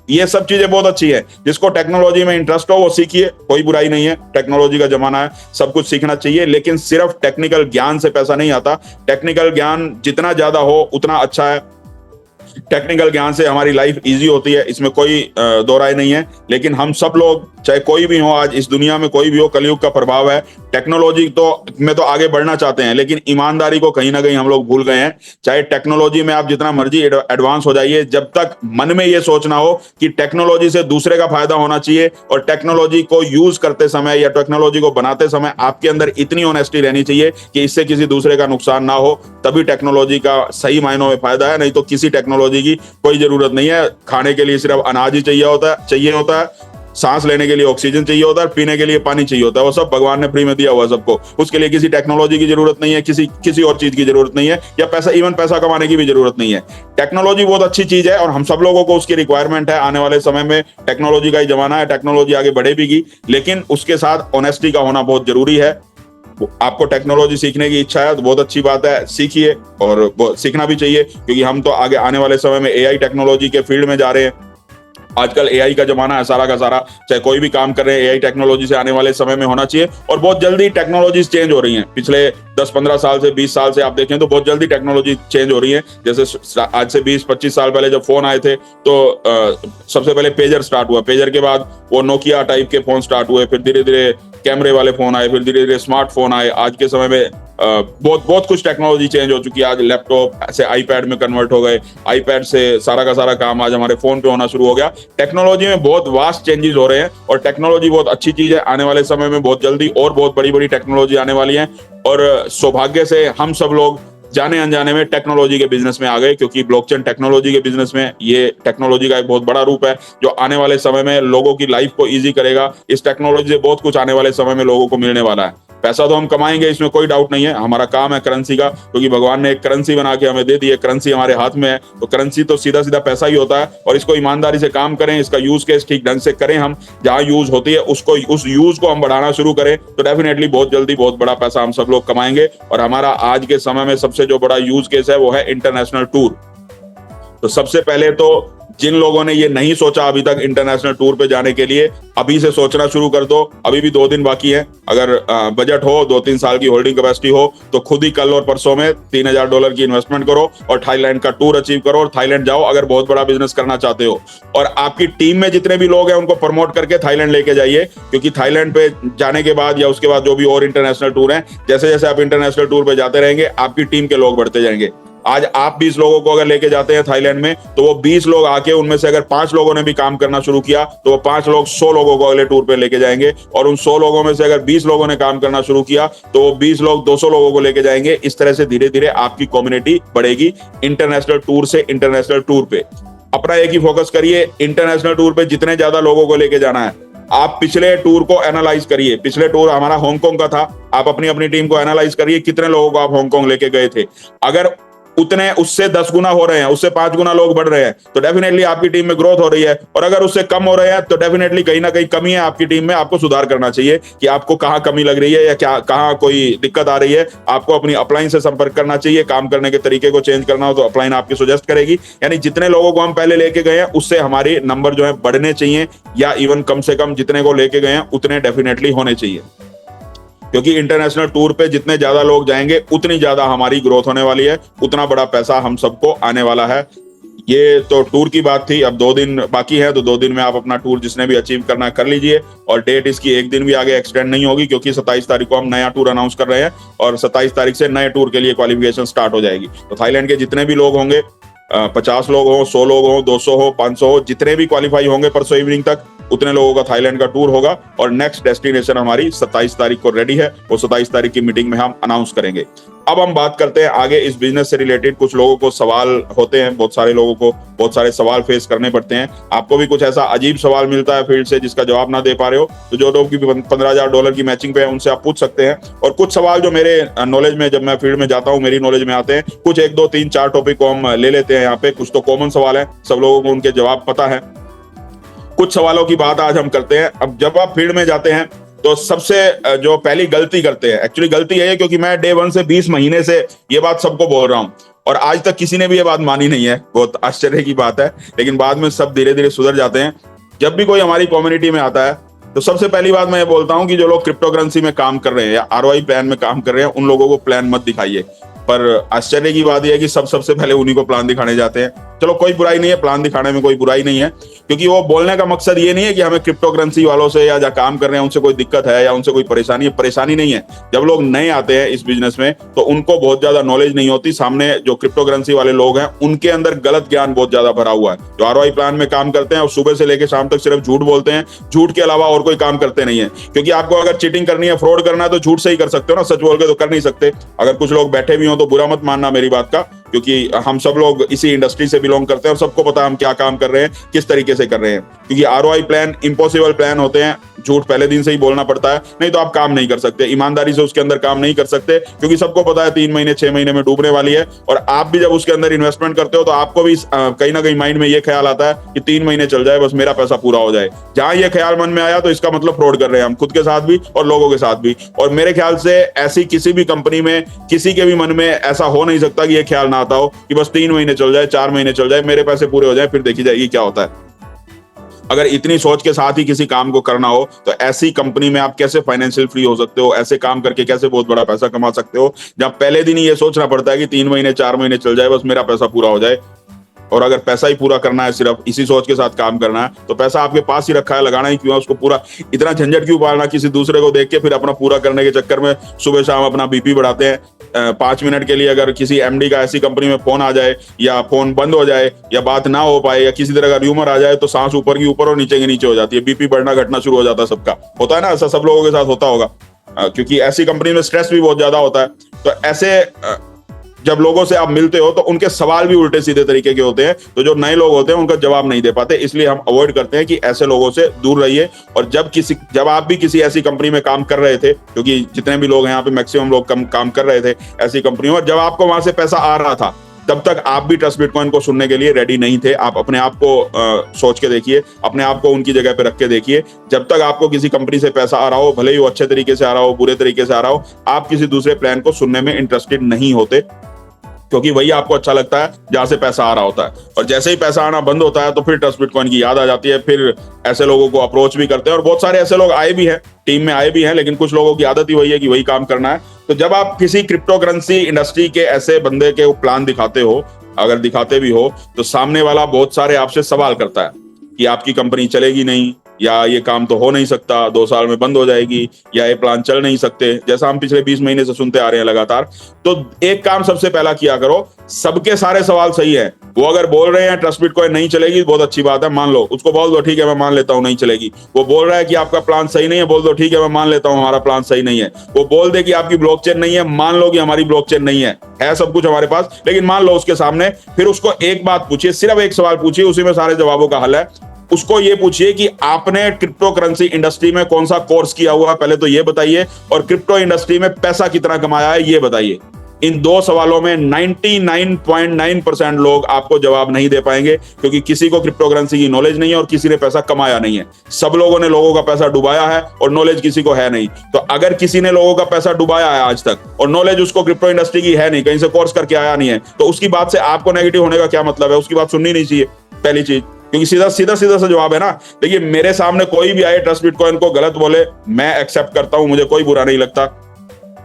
ये सब चीजें बहुत अच्छी है। जिसको टेक्नोलॉजी में इंटरेस्ट हो वो सीखिए, कोई बुराई नहीं है, टेक्नोलॉजी का जमाना है, सब कुछ सीखना चाहिए। लेकिन सिर्फ टेक्निकल ज्ञान से पैसा नहीं आता, टेक्निकल ज्ञान जितना ज्यादा हो उतना अच्छा है। टेक्निकल ज्ञान से हमारी लाइफ इजी होती है, इसमें कोई दो राय नहीं है। लेकिन हम सब लोग चाहे कोई भी हो, आज इस दुनिया में कोई भी हो, कलयुग का प्रभाव है। टेक्नोलॉजी में तो आगे बढ़ना चाहते हैं, लेकिन ईमानदारी को कहीं ना कहीं हम लोग भूल गए हैं। चाहे टेक्नोलॉजी में आप जितना मर्जी एडवांस हो जाइए, जब तक मन में ये सोचना हो कि टेक्नोलॉजी से दूसरे का फायदा होना चाहिए, और टेक्नोलॉजी को यूज करते समय या टेक्नोलॉजी को बनाते समय आपके अंदर इतनी ऑनेस्टी रहनी चाहिए कि इससे किसी दूसरे का नुकसान ना हो, तभी टेक्नोलॉजी का सही मायनों में फायदा है। नहीं तो किसी टेक्नोलॉजी की कोई जरूरत नहीं है। खाने के लिए सिर्फ अनाज ही चाहिए होता है, सांस लेने के लिए ऑक्सीजन चाहिए होता है, पीने के लिए पानी चाहिए होता है, वो सब भगवान ने फ्री में दिया हुआ सबको। उसके लिए किसी टेक्नोलॉजी की जरूरत नहीं है, किसी और चीज की जरूरत नहीं है, या पैसा कमाने की भी जरूरत नहीं है। टेक्नोलॉजी बहुत अच्छी चीज है और हम सब लोगों को उसकी रिक्वायरमेंट है। आने वाले समय में टेक्नोलॉजी का ही जमाना है, टेक्नोलॉजी आगे बढ़ेगी, लेकिन उसके साथ ऑनेस्टी का होना बहुत जरूरी है। आपको टेक्नोलॉजी सीखने की इच्छा है तो बहुत अच्छी बात है, सीखिए, और सीखना भी चाहिए, क्योंकि हम तो आगे आने वाले समय में एआई टेक्नोलॉजी के फील्ड में जा रहे हैं। आजकल एआई का जमाना है, सारा का सारा, चाहे कोई भी काम कर रहे हैं एआई टेक्नोलॉजी से आने वाले समय में होना चाहिए। और बहुत जल्दी टेक्नोलॉजीज चेंज हो रही हैं। पिछले 10-15 साल से, 20 साल से आप देखें तो बहुत जल्दी टेक्नोलॉजी चेंज हो रही है। जैसे आज से 20-25 साल पहले जब फोन आए थे तो सबसे पहले पेजर स्टार्ट हुआ, पेजर के बाद वो नोकिया टाइप के फोन स्टार्ट हुए, फिर धीरे धीरे कैमरे वाले फोन आए, फिर धीरे धीरे स्मार्टफोन आए। आज के समय में बहुत कुछ टेक्नोलॉजी चेंज हो चुकी है। आज लैपटॉप से आईपैड में कन्वर्ट हो गए, आईपैड से सारा का सारा काम आज हमारे फोन पे होना शुरू हो गया। टेक्नोलॉजी में बहुत वास्ट चेंजेस हो रहे हैं और टेक्नोलॉजी बहुत अच्छी चीज है। आने वाले समय में बहुत जल्दी और बहुत बड़ी बड़ी टेक्नोलॉजी आने वाली है, और सौभाग्य से हम सब लोग जाने अनजाने में टेक्नोलॉजी के बिजनेस में आ गए, क्योंकि ब्लॉकचेन टेक्नोलॉजी के बिजनेस में ये टेक्नोलॉजी का एक बहुत बड़ा रूप है जो आने वाले समय में लोगों की लाइफ को इजी करेगा। इस टेक्नोलॉजी से बहुत कुछ आने वाले समय में लोगों को मिलने वाला है। पैसा तो हम कमाएंगे, इसमें कोई डाउट नहीं है। हमारा काम है करेंसी का, क्योंकि भगवान ने एक करेंसी बना के हमें दे दी है, करेंसी हमारे हाथ में है। तो करेंसी तो सीधा सीधा पैसा ही होता है, और इसको ईमानदारी से काम करें, इसका यूज केस ठीक ढंग से करें। हम जहां यूज होती है उस यूज को हम बढ़ाना शुरू करें तो डेफिनेटली बहुत जल्दी बहुत बड़ा पैसा हम सब लोग कमाएंगे। और हमारा आज के समय में सबसे जो बड़ा यूज केस है वो है इंटरनेशनल टूर। तो सबसे पहले तो जिन लोगों ने ये नहीं सोचा अभी तक इंटरनेशनल टूर पे जाने के लिए, अभी से सोचना शुरू कर दो। अभी भी 2 दिन बाकी है। अगर बजट हो, 2-3 साल की होल्डिंग कैपेसिटी हो, तो खुद ही कल और परसों में $3000 की इन्वेस्टमेंट करो और थाईलैंड का टूर अचीव करो और थाईलैंड जाओ, अगर बहुत बड़ा बिजनेस करना चाहते हो। और आपकी टीम में जितने भी लोग हैं उनको प्रमोट करके थाईलैंड लेके जाइए, क्योंकि थाईलैंड पे जाने के बाद या उसके बाद जो भी और इंटरनेशनल टूर है, जैसे जैसे आप इंटरनेशनल टूर पे जाते रहेंगे आपकी टीम के लोग बढ़ते जाएंगे। आज आप 20 लोगों को अगर लेके जाते हैं थाईलैंड में, तो वो 20 लोग आके उनमें से अगर 5 लोगों ने भी काम करना शुरू किया तो वो 5 लोग 100 लोगों को अगले टूर पे लेके जाएंगे, और उन 100 लोगों में से अगर 20 लोगों ने काम करना शुरू किया तो वो 20 लोग 200 लोगों को लेके जाएंगे। इस तरह से धीरे धीरे आपकी कम्युनिटी बढ़ेगी इंटरनेशनल टूर से इंटरनेशनल टूर पे। अपना एक ही फोकस करिए, इंटरनेशनल टूर पे जितने ज्यादा लोगों को लेके जाना है। आप पिछले टूर को एनालाइज करिए। पिछले टूर हमारा हांगकांग का था, आप अपनी अपनी टीम को एनालाइज करिए कितने लोगों को आप हांगकांग लेके गए थे। अगर उतने उससे 10 गुना हो रहे हैं, उससे 5 गुना लोग बढ़ रहे हैं, तो डेफिनेटली आपकी टीम में ग्रोथ हो रही है। और अगर उससे कम हो रहे हैं तो डेफिनेटली कहीं ना कहीं कमी है आपकी टीम में। आपको सुधार करना चाहिए कि आपको कहाँ कमी लग रही है या क्या कहाँ कोई दिक्कत आ रही है। आपको अपनी अपलाइन से संपर्क करना चाहिए। काम करने के तरीके को चेंज करना हो तो अपलाइन आपकी सजेस्ट करेगी। यानी जितने लोगों को हम पहले लेके गए हैं उससे हमारे नंबर जो है बढ़ने चाहिए, या इवन कम से कम जितने को लेके गए हैं उतने डेफिनेटली होने चाहिए, क्योंकि इंटरनेशनल टूर पे जितने ज्यादा लोग जाएंगे उतनी ज्यादा हमारी ग्रोथ होने वाली है, उतना बड़ा पैसा हम सबको आने वाला है। ये तो टूर की बात थी। अब 2 दिन बाकी है, तो 2 दिन में आप अपना टूर जिसने भी अचीव करना कर लीजिए। और डेट इसकी 1 दिन भी आगे एक्सटेंड नहीं होगी, क्योंकि 27 तारीख को हम नया टूर अनाउंस कर रहे हैं और 27 तारीख से नए टूर के लिए क्वालिफिकेशन स्टार्ट हो जाएगी। तो थाईलैंड के जितने भी लोग होंगे, 50 लोग हो, 100 लोग हो, 200 हो, 500 हो, जितने भी क्वालिफाई होंगे परसों इवनिंग तक, उतने लोगों का थाईलैंड का टूर होगा। और नेक्स्ट डेस्टिनेशन हमारी 27 तारीख को रेडी है, वो 27 तारीख की मीटिंग में हम अनाउंस करेंगे। अब हम बात करते हैं आगे इस बिजनेस से रिलेटेड। कुछ लोगों को सवाल होते हैं, बहुत सारे लोगों को बहुत सारे सवाल फेस करने पड़ते हैं। आपको भी कुछ ऐसा अजीब सवाल मिलता है फील्ड से जिसका जवाब ना दे पा रहे हो, तो जो लोग की $15,000 की मैचिंग पे है उनसे आप पूछ सकते हैं। और कुछ सवाल जो मेरे नॉलेज में, जब मैं फील्ड में जाता हूँ, मेरी नॉलेज में आते हैं, कुछ 1, 2, 3, 4 टॉपिक को हम ले लेते हैं यहाँ पे। कुछ तो कॉमन सवाल है, सब लोगों को उनके जवाब पता है। कुछ सवालों की बात आज हम करते हैं। अब जब आप फील्ड में जाते हैं तो सबसे जो पहली गलती करते हैं, एक्चुअली गलती यही है, क्योंकि मैं डे 1 से 20 महीने से ये बात सबको बोल रहा हूँ और आज तक किसी ने भी ये बात मानी नहीं है। बहुत आश्चर्य की बात है, लेकिन बाद में सब धीरे धीरे सुधर जाते हैं। जब भी कोई हमारी कम्युनिटी में आता है तो सबसे पहली बात मैं ये बोलता हूँ कि जो लोग क्रिप्टो करेंसी में काम कर रहे हैं या ROI प्लान में काम कर रहे हैं, उन लोगों को प्लान मत दिखाइए। पर आश्चर्य की बात यह है कि सबसे पहले उन्हीं को प्लान दिखाने जाते हैं। चलो कोई बुराई नहीं है, प्लान दिखाने में कोई बुराई नहीं है, क्योंकि वो बोलने का मकसद ये नहीं है कि हमें क्रिप्टो करेंसी वालों से या जो काम कर रहे हैं उनसे कोई दिक्कत है या उनसे कोई परेशानी है। परेशानी नहीं है। जब लोग नए आते हैं इस बिजनेस में तो उनको बहुत ज्यादा नॉलेज नहीं होती। सामने जो क्रिप्टो करेंसी वाले लोग हैं उनके अंदर गलत ज्ञान बहुत ज्यादा भरा हुआ है। जो आरओआई प्लान में काम करते हैं और सुबह से लेकर शाम तक सिर्फ झूठ बोलते हैं, झूठ के अलावा और कोई काम करते नहीं है। क्योंकि आपको अगर चीटिंग करनी है, फ्रॉड करना है तो झूठ से ही कर सकते हो ना, सच बोल के तो कर नहीं सकते। अगर कुछ लोग बैठे भी हो तो बुरा मत मानना मेरी बात का, क्योंकि हम सब लोग इसी इंडस्ट्री से बिलोंग करते हैं और सबको पता है हम क्या काम कर रहे हैं, किस तरीके से कर रहे हैं। क्योंकि आरओआई प्लान इम्पॉसिबल प्लान होते हैं, झूठ पहले दिन से ही बोलना पड़ता है, नहीं तो आप काम नहीं कर सकते, ईमानदारी से उसके अंदर काम नहीं कर सकते। क्योंकि सबको पता है 3 महीने 6 महीने में डूबने वाली है। और आप भी जब उसके अंदर इन्वेस्टमेंट करते हो तो आपको भी कहीं ना कहीं माइंड में ये ख्याल आता है कि 3 महीने चल जाए, बस मेरा पैसा पूरा हो जाए। जहां ये ख्याल मन में आया तो इसका मतलब फ्रॉड कर रहे हैं हम, खुद के साथ भी और लोगों के साथ भी। और मेरे ख्याल से ऐसी किसी भी कंपनी में किसी के भी मन में ऐसा हो नहीं सकता कि ये ख्याल ना आता हो कि बस 3 महीने चल जाए, 4 महीने चल जाए, मेरे पैसे पूरे हो जाए, फिर देखी जाएगी क्या होता है। अगर इतनी सोच के साथ ही किसी काम को करना हो तो ऐसी कंपनी में आप कैसे फाइनेंशियल फ्री हो सकते हो, ऐसे काम करके कैसे बहुत बड़ा पैसा कमा सकते हो, जब पहले दिन ही ये सोचना पड़ता है कि 3 महीने 4 महीने चल जाए, बस मेरा पैसा पूरा हो जाए। और अगर पैसा ही पूरा करना है, सिर्फ इसी सोच के साथ काम करना है, तो पैसा आपके पास ही रखा है, लगाना ही क्यों है उसको, पूरा इतना झंझट क्यों पालना किसी दूसरे को देख के फिर अपना पूरा करने के चक्कर में सुबह शाम अपना बीपी बढ़ाते हैं। 5 मिनट के लिए अगर किसी एमडी का ऐसी कंपनी में फोन आ जाए या फोन बंद हो जाए या बात ना हो पाए या किसी तरह का र्यूमर आ जाए तो सांस ऊपर की ऊपर और नीचे की नीचे हो जाती है, बीपी बढ़ना घटना शुरू हो जाता है। सबका होता है ना, ऐसा सब लोगों के साथ होता होगा, क्योंकि ऐसी कंपनी में स्ट्रेस भी बहुत ज्यादा होता है। तो ऐसे जब लोगों से आप मिलते हो तो उनके सवाल भी उल्टे सीधे तरीके के होते हैं, तो जो नए लोग होते हैं उनका जवाब नहीं दे पाते। इसलिए हम अवॉइड करते हैं कि ऐसे लोगों से दूर रहिए। और जब आप भी किसी ऐसी कंपनी में काम कर रहे थे, क्योंकि जितने भी लोग हैं यहाँ पे मैक्सिमम लोग काम कर रहे थे ऐसी कंपनी में, और जब आपको वहां से पैसा आ रहा था तब तक आप भी ट्रस्ट बिटकॉइन को सुनने के लिए रेडी नहीं थे। आप अपने आप को सोच के देखिए, अपने आप को उनकी जगह पे रख के देखिए। जब तक आपको किसी कंपनी से पैसा आ रहा हो, भले ही वो अच्छे तरीके से आ रहा हो, बुरे तरीके से आ रहा हो, आप किसी दूसरे प्लान को सुनने में इंटरेस्टेड नहीं होते, क्योंकि वही आपको अच्छा लगता है जहां से पैसा आ रहा होता है। और जैसे ही पैसा आना बंद होता है तो फिर ट्रस्ट बिटकॉइन की याद आ जाती है, फिर ऐसे लोगों को अप्रोच भी करते हैं। और बहुत सारे ऐसे लोग आए भी हैं, टीम में आए भी हैं, लेकिन कुछ लोगों की आदत ही वही है कि वही काम करना है। तो जब आप किसी क्रिप्टो करेंसी इंडस्ट्री के ऐसे बंदे के प्लान दिखाते हो, अगर दिखाते भी हो, तो सामने वाला बहुत सारे आपसे सवाल करता है कि आपकी कंपनी चलेगी नहीं, या ये काम तो हो नहीं सकता, 2 साल में बंद हो जाएगी, या ये प्लान चल नहीं सकते, जैसा हम पिछले 20 महीने से सुनते आ रहे हैं लगातार। तो एक काम सबसे पहला किया करो, सबके सारे सवाल सही है। वो अगर बोल रहे हैं ट्रस्ट बिटकॉइन नहीं चलेगी, बहुत अच्छी बात है, मान लो, उसको बोल दो ठीक है मैं मान लेता हूं नहीं चलेगी। वो बोल रहा है कि आपका प्लान सही नहीं है, बोल दो ठीक है मैं मान लेता हूं हमारा प्लान सही नहीं है। वो बोल दे कि आपकी ब्लॉकचेन नहीं है, मान लो कि हमारी ब्लॉकचेन नहीं है सब कुछ हमारे पास, लेकिन मान लो उसके सामने। फिर उसको एक बात पूछिए, सिर्फ एक सवाल पूछिए, उसी में सारे जवाबों का हल है। उसको ये पूछिए कि आपने क्रिप्टो करेंसी इंडस्ट्री में कौन सा कोर्स किया हुआ है, पहले तो ये बताइए, और क्रिप्टो इंडस्ट्री में पैसा कितना कमाया है ये बताइए। इन 2 सवालों में 99.9% लोग आपको जवाब नहीं दे पाएंगे, क्योंकि किसी को क्रिप्टो करेंसी की नॉलेज नहीं है और किसी ने पैसा कमाया नहीं है। सब लोगों ने लोगों का पैसा डुबाया है और नॉलेज किसी को है नहीं। तो अगर किसी ने लोगों का पैसा डुबाया है आज तक और नॉलेज उसको क्रिप्टो इंडस्ट्री की है नहीं, कहीं से कोर्स करके आया नहीं है, तो उसकी बात से आपको नेगेटिव होने का क्या मतलब है? उसकी बात सुननी नहीं चाहिए पहली चीज, क्योंकि सीधा सा जवाब है ना। देखिए, मेरे सामने कोई भी आए ट्रस्ट बिटकॉइन को गलत बोले, मैं एक्सेप्ट करता हूं, मुझे कोई बुरा नहीं लगता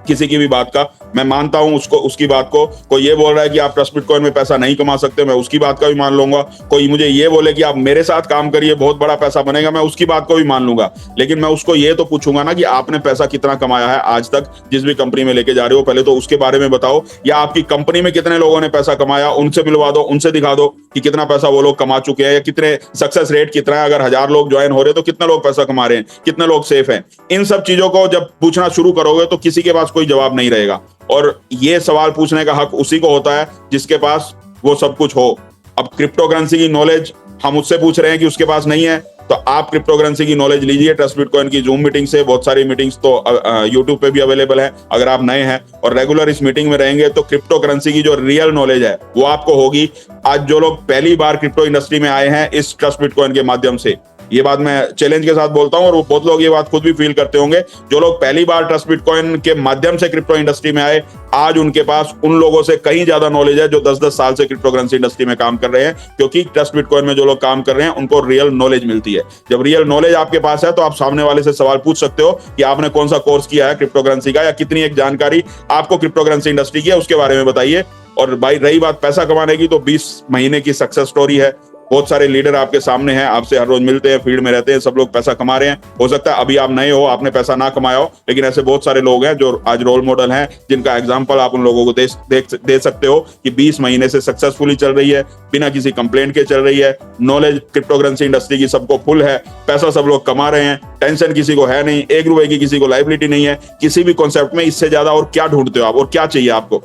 किसी की भी बात का, मैं मानता हूं उसको, उसकी बात को। कोई ये बोल रहा है कि आप ट्रस्ट बिटकॉइन में पैसा नहीं कमा सकते, मैं उसकी बात का भी मान लूंगा। कोई मुझे ये बोले कि आप मेरे साथ काम करिए बहुत बड़ा पैसा बनेगा, मैं उसकी बात को भी मान लूंगा। लेकिन मैं उसको ये तो पूछूंगा ना कि आपने पैसा कितना कमाया है आज तक, जिस भी कंपनी में लेके जा रहे हो, पहले तो उसके बारे में बताओ। या आपकी कंपनी में कितने लोगों ने पैसा कमाया, उनसे मिलवा दो, उनसे दिखा दो कि कितना पैसा वो लोग कमा चुके हैं, या कितने सक्सेस रेट कितना है। अगर 1000 लोग ज्वाइन हो रहे हैं तो कितने लोग पैसा कमा रहे हैं, कितने लोग सेफ हैं। इन सब चीजों को जब पूछना शुरू करोगे तो किसी के पास कोई जवाब नहीं रहेगा। और ये सवाल पूछने का हक उसी को होता है जिसके पास वो सब कुछ हो। अब क्रिप्टो करेंसी की नॉलेज हम उससे पूछ रहे हैं कि उसके पास नहीं है, तो आप क्रिप्टो करेंसी की नॉलेज लीजिए ट्रस्ट बिटकॉइन की जूम मीटिंग से। बहुत सारी मीटिंग्स तो यूट्यूब पे भी अवेलेबल है। अगर आप नए हैं और रेगुलर इस मीटिंग में रहेंगे तो क्रिप्टो करेंसी की जो रियल नॉलेज है वो आपको होगी। आज जो लोग पहली बार क्रिप्टो इंडस्ट्री में आए हैं इस ट्रस्ट बिटकॉइन के माध्यम से, ये बात मैं चैलेंज के साथ बोलता हूं और वो बहुत लोग ये बात खुद भी फील करते होंगे। जो लोग पहली बार ट्रस्ट बिटकॉइन के माध्यम से क्रिप्टो इंडस्ट्री में आए, आज उनके पास उन लोगों से कहीं ज्यादा नॉलेज है जो 10-10 साल से क्रिप्टो करेंसी इंडस्ट्री में काम कर रहे हैं, क्योंकि ट्रस्ट बिटकॉइन में जो लोग काम कर रहे हैं उनको रियल नॉलेज मिलती है। जब रियल नॉलेज आपके पास है तो आप सामने वाले से सवाल पूछ सकते हो कि आपने कौन सा कोर्स किया है क्रिप्टो करेंसी का, या कितनी एक जानकारी आपको क्रिप्टो करेंसी इंडस्ट्री की है उसके बारे में बताइए। और भाई रही बात पैसा कमाने की, तो 20 महीने की सक्सेस स्टोरी है। बहुत सारे लीडर आपके सामने हैं, आपसे हर रोज मिलते हैं, फील्ड में रहते हैं, सब लोग पैसा कमा रहे हैं। हो सकता है अभी आप नए हो, आपने पैसा ना कमाया हो, लेकिन ऐसे बहुत सारे लोग हैं जो आज रोल मॉडल हैं, जिनका एग्जांपल आप उन लोगों को दे सकते हो कि 20 महीने से सक्सेसफुली चल रही है, बिना किसी कंप्लेंट के चल रही है। नॉलेज क्रिप्टो करेंसी इंडस्ट्री की सबको फुल है, पैसा सब लोग कमा रहे हैं, टेंशन किसी को है नहीं, 1 रुपए की किसी को लाइबिलिटी नहीं है किसी भी कॉन्सेप्ट में। इससे ज्यादा और क्या ढूंढते हो आप, और क्या चाहिए आपको?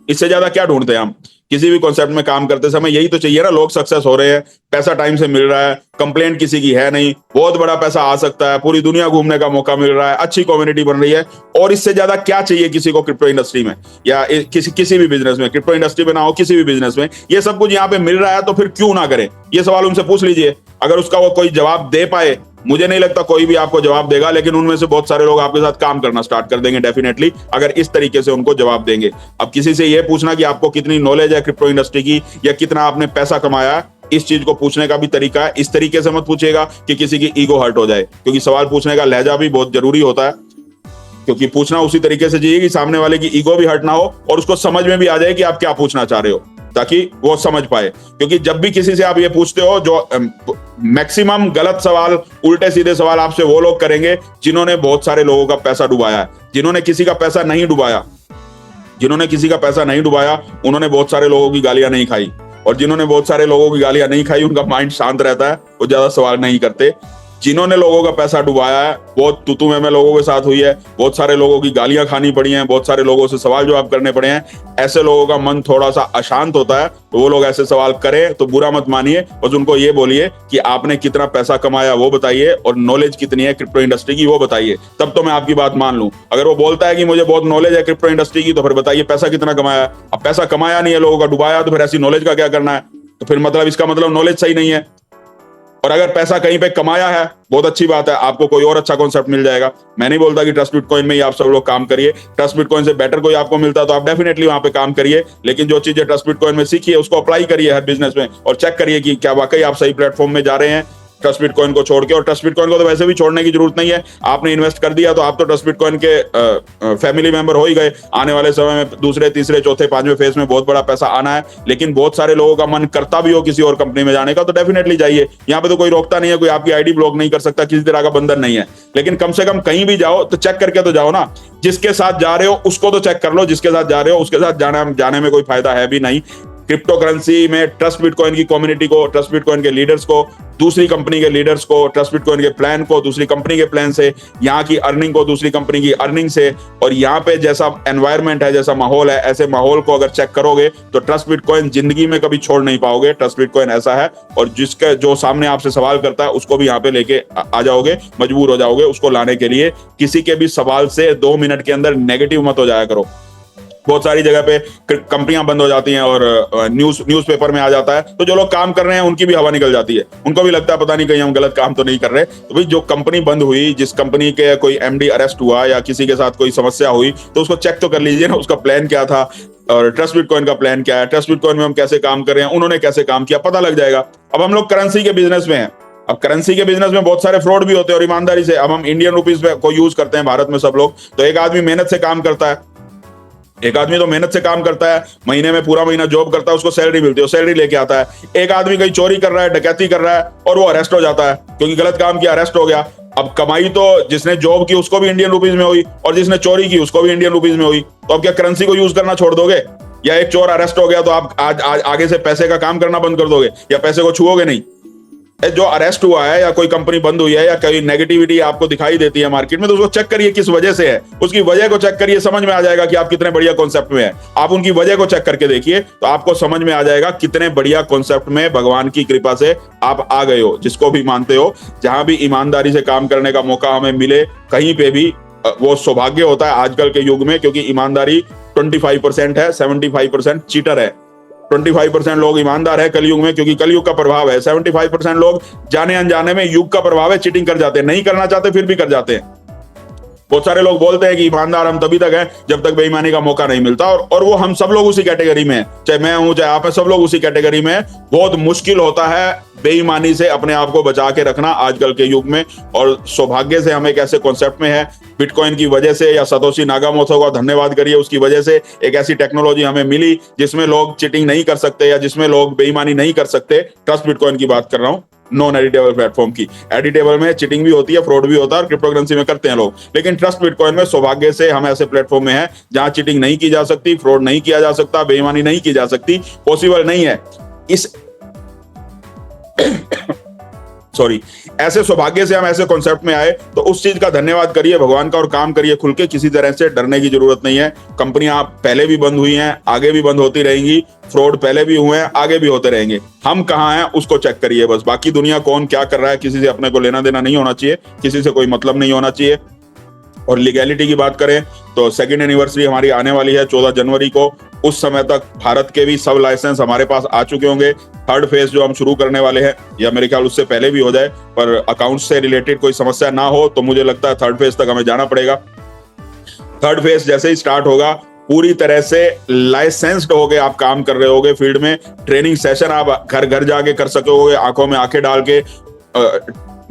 इससे ज्यादा क्या ढूंढते हैं हम? किसी भी कॉन्सेप्ट में काम करते समय यही तो चाहिए ना। लोग सक्सेस हो रहे हैं, पैसा टाइम से मिल रहा है, कंप्लेंट किसी की है नहीं, बहुत बड़ा पैसा आ सकता है, पूरी दुनिया घूमने का मौका मिल रहा है, अच्छी कम्युनिटी बन रही है। और इससे ज्यादा क्या चाहिए किसी को क्रिप्टो इंडस्ट्री में, या किसी भी बिजनेस में? क्रिप्टो इंडस्ट्री में ना हो, किसी भी बिजनेस में ये सब कुछ यहाँ पे मिल रहा है, तो फिर क्यों ना करें? ये सवाल उनसे पूछ लीजिए। अगर उसका वो कोई जवाब दे पाए, मुझे नहीं लगता कोई भी आपको जवाब देगा, लेकिन उनमें से बहुत सारे लोग आपके साथ काम करना स्टार्ट कर देंगे डेफिनेटली, अगर इस तरीके से उनको जवाब देंगे। अब किसी से ये पूछना कि आपको कितनी नॉलेज है क्रिप्टो इंडस्ट्री की, या कितना आपने पैसा कमाया, इस चीज को पूछने का भी तरीका है। इस तरीके से मत पूछिएगा कि किसी की ईगो हर्ट हो जाए, क्योंकि सवाल पूछने का लहजा भी बहुत जरूरी होता है। क्योंकि पूछना उसी तरीके से चाहिए कि सामने वाले की ईगो भी हर्ट ना हो और उसको समझ में भी आ जाए कि आप क्या पूछना चाह रहे हो, ताकि वो समझ पाए। क्योंकि जब भी किसी से आप ये पूछते हो, जो मैक्सिमम गलत सवाल, उल्टे सीधे सवाल आपसे वो लोग करेंगे जिन्होंने बहुत सारे लोगों का पैसा डुबाया है। जिन्होंने किसी का पैसा नहीं डुबाया, उन्होंने बहुत सारे लोगों की गालियां नहीं खाई, और जिन्होंने बहुत सारे लोगों की गालियां नहीं खाई उनका माइंड शांत रहता है, वो ज्यादा सवाल नहीं करते। जिन्होंने लोगों का पैसा डुबाया है, बहुत तू में लोगों के साथ हुई है, बहुत सारे लोगों की गालियां खानी पड़ी हैं, बहुत सारे लोगों से सवाल जवाब करने पड़े हैं, ऐसे लोगों का मन थोड़ा सा अशांत होता है। तो वो लोग ऐसे सवाल करें तो बुरा मत मानिए, बस उनको ये बोलिए कि आपने कितना पैसा कमाया वो बताइए, और नॉलेज कितनी है क्रिप्टो इंडस्ट्री की वो बताइए, तब तो मैं आपकी बात मान लूं। अगर वो बोलता है कि मुझे बहुत नॉलेज है क्रिप्टो इंडस्ट्री की, तो फिर बताइए पैसा कितना कमाया। अब पैसा कमाया नहीं है, लोगों का डुबाया, तो फिर ऐसी नॉलेज का क्या करना है? तो फिर मतलब इसका मतलब नॉलेज सही नहीं है। और अगर पैसा कहीं पे कमाया है, बहुत अच्छी बात है, आपको कोई और अच्छा कॉन्सेप्ट मिल जाएगा। मैं नहीं बोलता कि ट्रस्ट बिटकॉइन में ही आप सब लोग काम करिए, ट्रस्ट बिटकॉइन से बेटर कोई आपको मिलता है तो आप डेफिनेटली वहां पे काम करिए, लेकिन जो चीजें ट्रस्ट बिटकॉइन में सीखिए उसको अप्लाई करिए हर बिजनेस में, और चेक करिए कि क्या वाकई आप सही प्लेटफॉर्म में जा रहे हैं ट्रस्ट बिटकॉइन को छोड़ के। और ट्रस्ट बिटकॉइन को तो वैसे भी छोड़ने की जरूरत नहीं है, आपने इन्वेस्ट कर दिया तो आप तो ट्रस्ट बिटकॉइन के फैमिली मेंबर हो ही गए। आने वाले समय में दूसरे, तीसरे, चौथे, 5वें फेज में बहुत बड़ा पैसा आना है, लेकिन बहुत सारे लोगों का मन करता भी हो किसी और कंपनी में जाने का, तो डेफिनेटली जाइए। यहाँ पे तो कोई रोकता नहीं है, कोई आपकी आईडी ब्लॉक नहीं कर सकता, किसी तरह का बंधन नहीं है, लेकिन कम से कम कहीं भी जाओ तो चेक करके तो जाओ ना। जिसके साथ जा रहे हो उसको तो चेक कर लो, जिसके साथ जा रहे हो उसके साथ जाने में कोई फायदा है भी नहीं। क्रिप्टो करेंसी में ट्रस्ट बिटकॉइन की कम्युनिटी को, ट्रस्ट बिटकॉइन के लीडर्स को, दूसरी कंपनी के लीडर्स को, ट्रस्ट बिटकॉइन के प्लान को दूसरी कंपनी के प्लान से, यहाँ की अर्निंग को दूसरी कंपनी की अर्निंग से, और यहाँ पे जैसा एनवायरनमेंट है, जैसा माहौल है, ऐसे माहौल को अगर चेक करोगे तो ट्रस्ट बिटकॉइन जिंदगी में कभी छोड़ नहीं पाओगे। ट्रस्ट बिटकॉइन ऐसा है, और जिसके जो सामने आपसे सवाल करता है उसको भी यहाँ पे लेके आ जाओगे, मजबूर हो जाओगे उसको लाने के लिए। किसी के भी सवाल से 2 मिनट के अंदर नेगेटिव मत हो जाया करो। बहुत सारी जगह पे कंपनियां बंद हो जाती हैं और न्यूज़पेपर में आ जाता है, तो जो लोग काम कर रहे हैं उनकी भी हवा निकल जाती है, उनको भी लगता है पता नहीं कहीं हम गलत काम तो नहीं कर रहे। तो भाई जो कंपनी बंद हुई, जिस कंपनी के कोई एमडी अरेस्ट हुआ या किसी के साथ कोई समस्या हुई, तो उसको चेक तो कर लीजिए ना, उसका प्लान क्या था और ट्रस्ट बिटकॉइन का प्लान क्या है, ट्रस्ट बिटकॉइन में हम कैसे काम कर रहे हैं, उन्होंने कैसे काम किया, पता लग जाएगा। अब हम लोग करेंसी के बिजनेस में हैं, अब करेंसी के बिजनेस में बहुत सारे फ्रॉड भी होते हैं, और ईमानदारी से अब हम इंडियन रुपीज को यूज करते हैं भारत में सब लोग। तो एक आदमी मेहनत से काम करता है, एक आदमी तो मेहनत से काम करता है, महीने में पूरा महीना जॉब करता है, उसको सैलरी मिलती है, सैलरी लेके आता है। एक आदमी कहीं चोरी कर रहा है, डकैती कर रहा है, और वो अरेस्ट हो जाता है क्योंकि गलत काम किया, अरेस्ट हो गया। अब कमाई तो जिसने जॉब की उसको भी इंडियन रुपीज में हुई, और जिसने चोरी की उसको भी इंडियन रुपीज में हुई। तो अब क्या करेंसी को यूज करना छोड़ दोगे? या एक चोर अरेस्ट हो गया तो आप आज आगे से पैसे का काम करना बंद कर दोगे, या पैसे को छुओगे नहीं? जो अरेस्ट हुआ है या कोई कंपनी बंद हुई है या कोई नेगेटिविटी आपको दिखाई देती है मार्केट में, तो उसको चेक करिए किस वजह से है, उसकी वजह को चेक करिए, समझ में आ जाएगा कि आप कितने बढ़िया कॉन्सेप्ट में है। आप उनकी वजह को चेक करके देखिए तो आपको समझ में आ जाएगा कितने बढ़िया कॉन्सेप्ट में भगवान की कृपा से आप आ गए हो, जिसको भी मानते हो। जहां भी ईमानदारी से काम करने का मौका हमें मिले, कहीं पे भी, वो सौभाग्य होता है आजकल के युग में, क्योंकि ईमानदारी 25% है, 75% चीटर है। 25% लोग ईमानदार है कलयुग में, क्योंकि कलयुग का प्रभाव है। 75% लोग जाने अनजाने में युग का प्रभाव है, चीटिंग कर जाते हैं, नहीं करना चाहते फिर भी कर जाते हैं। बहुत सारे लोग बोलते हैं कि ईमानदार हम तभी तक हैं जब तक बेईमानी का मौका नहीं मिलता, और वो हम सब लोग उसी कैटेगरी में हैं, चाहे मैं हूं चाहे आप हैं, सब लोग उसी कैटेगरी में हैं। बहुत मुश्किल होता है बेईमानी से अपने आप को बचा के रखना आजकल के युग में, और सौभाग्य से हम एक ऐसे कॉन्सेप्ट में है, बिटकॉइन की वजह से या सतोशी नाकामोटो का धन्यवाद करिए, उसकी वजह से एक ऐसी टेक्नोलॉजी हमें मिली जिसमें लोग चीटिंग नहीं कर सकते या जिसमें लोग बेईमानी नहीं कर सकते। ट्रस्ट बिटकॉइन की बात कर रहा हूं, नॉन एडिटेबल प्लेटफॉर्म की। एडिटेबल में चीटिंग भी होती है, फ्रॉड भी होता है, और क्रिप्टो करेंसी में करते हैं लोग, लेकिन ट्रस्ट बिटकॉइन में सौभाग्य से हम ऐसे प्लेटफॉर्म में हैं जहां चीटिंग नहीं की जा सकती, फ्रॉड नहीं किया जा सकता, बेईमानी नहीं की जा सकती, पॉसिबल नहीं है। इस सॉरी, ऐसे सौभाग्य से हम ऐसे कॉन्सेप्ट में आए, तो उस चीज का धन्यवाद करिए भगवान का और काम करिए खुल के, किसी तरह से डरने की जरूरत नहीं है। कंपनियां पहले भी बंद हुई हैं, आगे भी बंद होती रहेंगी, फ्रॉड पहले भी हुए हैं, आगे भी होते रहेंगे। हम कहां हैं उसको चेक करिए बस, बाकी दुनिया कौन क्या कर रहा है किसी से अपने को लेना देना नहीं होना चाहिए, किसी से कोई मतलब नहीं होना चाहिए। और लीगैलिटी की बात करें तो सेकंड एनिवर्सरी हमारी आने वाली है 14 जनवरी को। उस समय तक भारत के भी सब लाइसेंस हमारे पास आ चुके होंगे। थर्ड फेज जो हम शुरू करने वाले हैं, या मेरे ख्याल उससे पहले भी हो जाए, पर अकाउंट से रिलेटेड कोई समस्या ना हो तो मुझे लगता है थर्ड फेज तक हमें जाना पड़ेगा। थर्ड फेज जैसे ही स्टार्ट होगा, पूरी तरह से लाइसेंस्ड होगे आप काम कर रहे होगे फील्ड में। ट्रेनिंग सेशन आप घर घर जाके कर सकोगे, आंखों में आंखें डाल के,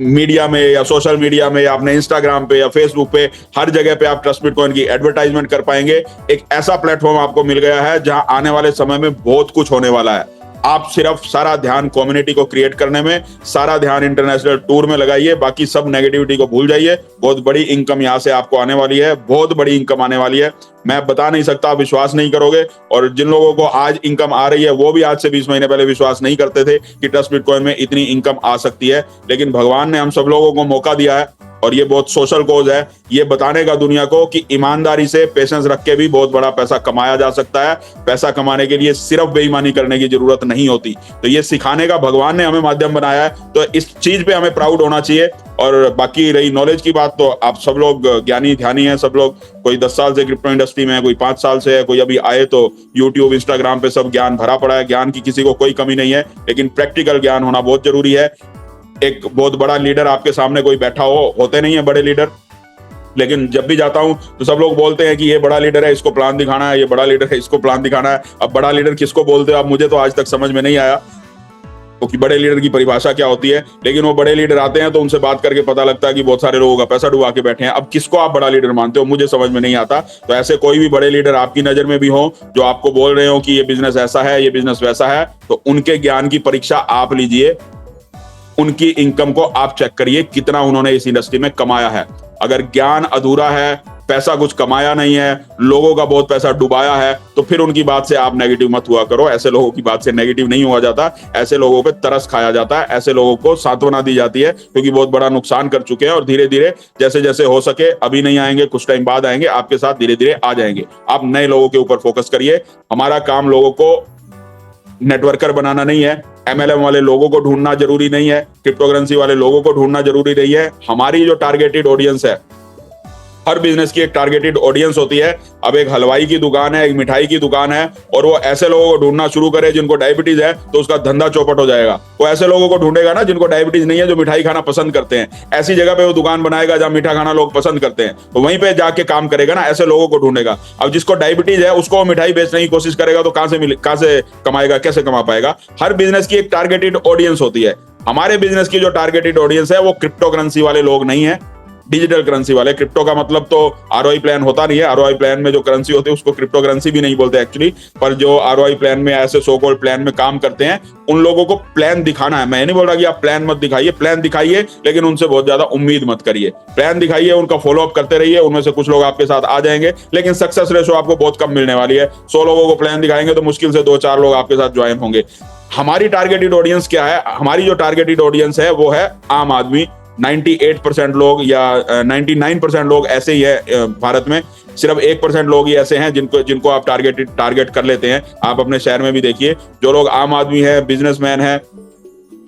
मीडिया में या सोशल मीडिया में या अपने इंस्टाग्राम पे या फेसबुक पे, हर जगह पे आप ट्रस्ट बिटकॉइन की एडवर्टाइजमेंट कर पाएंगे। एक ऐसा प्लेटफॉर्म आपको मिल गया है जहां आने वाले समय में बहुत कुछ होने वाला है। आप सिर्फ सारा ध्यान कम्युनिटी को क्रिएट करने में, सारा ध्यान इंटरनेशनल टूर में लगाइए, बाकी सब नेगेटिविटी को भूल जाइए। बहुत बड़ी इनकम यहां से आपको आने वाली है, बहुत बड़ी इनकम आने वाली है, मैं बता नहीं सकता, आप विश्वास नहीं करोगे। और जिन लोगों को आज इनकम आ रही है वो भी आज से 20 महीने पहले विश्वास नहीं करते थे कि ट्रस्ट बिटकॉइन में इतनी इनकम आ सकती है। लेकिन भगवान ने हम सब लोगों को मौका दिया है, और ये बहुत सोशल कोज है, ये बताने का दुनिया को कि ईमानदारी से, पेशेंस रख के भी बहुत बड़ा पैसा कमाया जा सकता है। पैसा कमाने के लिए सिर्फ बेईमानी करने की जरूरत नहीं होती। तो ये सिखाने का भगवान ने हमें माध्यम बनाया है, तो इस चीज पे हमें प्राउड होना चाहिए। और बाकी रही नॉलेज की बात, तो आप सब लोग ज्ञानी ध्यानी हैं, सब लोग, कोई 10 साल से क्रिप्टो इंडस्ट्री में है, कोई 5 साल से है, कोई अभी आए, तो यूट्यूब इंस्टाग्राम पे सब ज्ञान भरा पड़ा है। ज्ञान की किसी को कोई कमी नहीं है, लेकिन प्रैक्टिकल ज्ञान होना बहुत जरूरी है। एक बहुत बड़ा लीडर आपके सामने कोई बैठा होते नहीं है बड़े लीडर, लेकिन जब भी जाता हूं तो सब लोग बोलते हैं कि ये बड़ा लीडर है, इसको प्लान दिखाना है, ये बड़ा लीडर है, इसको प्लान दिखाना है। अब बड़ा लीडर किसको बोलते हो, अब मुझे तो आज तक समझ में नहीं आया क्योंकि बड़े लीडर की परिभाषा क्या होती है। लेकिन वो बड़े लीडर आते हैं तो उनसे बात करके पता लगता है कि बहुत सारे लोगों का पैसा डुबा के बैठे हैं। अब किसको आप बड़ा लीडर मानते हो, मुझे समझ में नहीं आता। तो ऐसे कोई भी बड़े लीडर आपकी नजर में भी हो जो आपको बोल रहे हो कि ये बिजनेस ऐसा है, ये बिजनेस वैसा है, तो उनके ज्ञान की परीक्षा आप लीजिए, उनकी इनकम को आप चेक करिए कितना उन्होंने इस इंडस्ट्री में कमाया है। अगर ज्ञान अधूरा है, पैसा कुछ कमाया नहीं है, लोगों का बहुत पैसा डुबाया है, तो फिर उनकी बात से आप नेगेटिव मत हुआ करो। ऐसे लोगों की बात से नेगेटिव नहीं हुआ जाता, ऐसे लोगों पे तरस खाया जाता है, ऐसे लोगों को सांत्वना दी जाती है, क्योंकि बहुत बड़ा नुकसान कर चुके हैं और धीरे धीरे जैसे जैसे हो सके, अभी नहीं आएंगे, कुछ टाइम बाद आएंगे, आपके साथ धीरे धीरे आ जाएंगे। आप नए लोगों के ऊपर फोकस करिए। हमारा काम लोगों को नेटवर्कर बनाना नहीं है, MLM वाले लोगों को ढूंढना जरूरी नहीं है, क्रिप्टो करेंसी वाले लोगों को ढूंढना जरूरी नहीं है। हमारी जो टारगेटेड ऑडियंस है, हर बिजनेस की एक टारगेटेड ऑडियंस होती है। अब एक हलवाई की दुकान है, एक मिठाई की दुकान है, और वो ऐसे लोगों को ढूंढना शुरू करे जिनको डायबिटीज है, तो उसका धंधा चौपट हो जाएगा। वो ऐसे लोगों को ढूंढेगा ना जिनको डायबिटीज नहीं है, जो मिठाई खाना पसंद करते हैं, ऐसी जगह पे वो दुकान बनाएगा जहां मीठा खाना लोग पसंद करते हैं, तो वहीं पे जाके काम करेगा ना, ऐसे लोगों को ढूंढेगा। अब जिसको डायबिटीज है उसको मिठाई बेचने की कोशिश करेगा तो कहां से कमाएगा, कैसे कमा पाएगा। हर बिजनेस की एक टारगेटेड ऑडियंस होती है। हमारे बिजनेस की जो टारगेटेड ऑडियंस है वो क्रिप्टो करेंसी वाले लोग नहीं है, डिजिटल करेंसी वाले। क्रिप्टो का मतलब तो ROI प्लान होता नहीं है, ROI प्लान में जो करेंसी होती है उसको क्रिप्टो करेंसी भी नहीं बोलते एक्चुअली, पर जो ROI प्लान में ऐसे सो कॉल्ड प्लान में काम करते हैं, उन लोगों को प्लान दिखाना है। मैं नहीं बोल रहा कि आप प्लान मत दिखाइए, प्लान दिखाइए, लेकिन उनसे बहुत ज्यादा उम्मीद मत करिए। प्लान दिखाइए, उनका फॉलो अप करते रहिए, उनमें से कुछ लोग आपके साथ आ जाएंगे, लेकिन सक्सेस रेशो आपको बहुत कम मिलने वाली है। 100 लोगों को प्लान दिखाएंगे तो मुश्किल से 2-4 लोग आपके साथ ज्वाइन होंगे। हमारी टारगेटेड ऑडियंस क्या है? हमारी जो टारगेटेड ऑडियंस है वो है आम आदमी। 98% लोग या 99% लोग ऐसे ही है भारत में, सिर्फ 1% लोग ही ऐसे हैं जिनको आप टारगेट कर लेते हैं। आप अपने शहर में भी देखिए, जो लोग आम आदमी है, बिजनेसमैन है,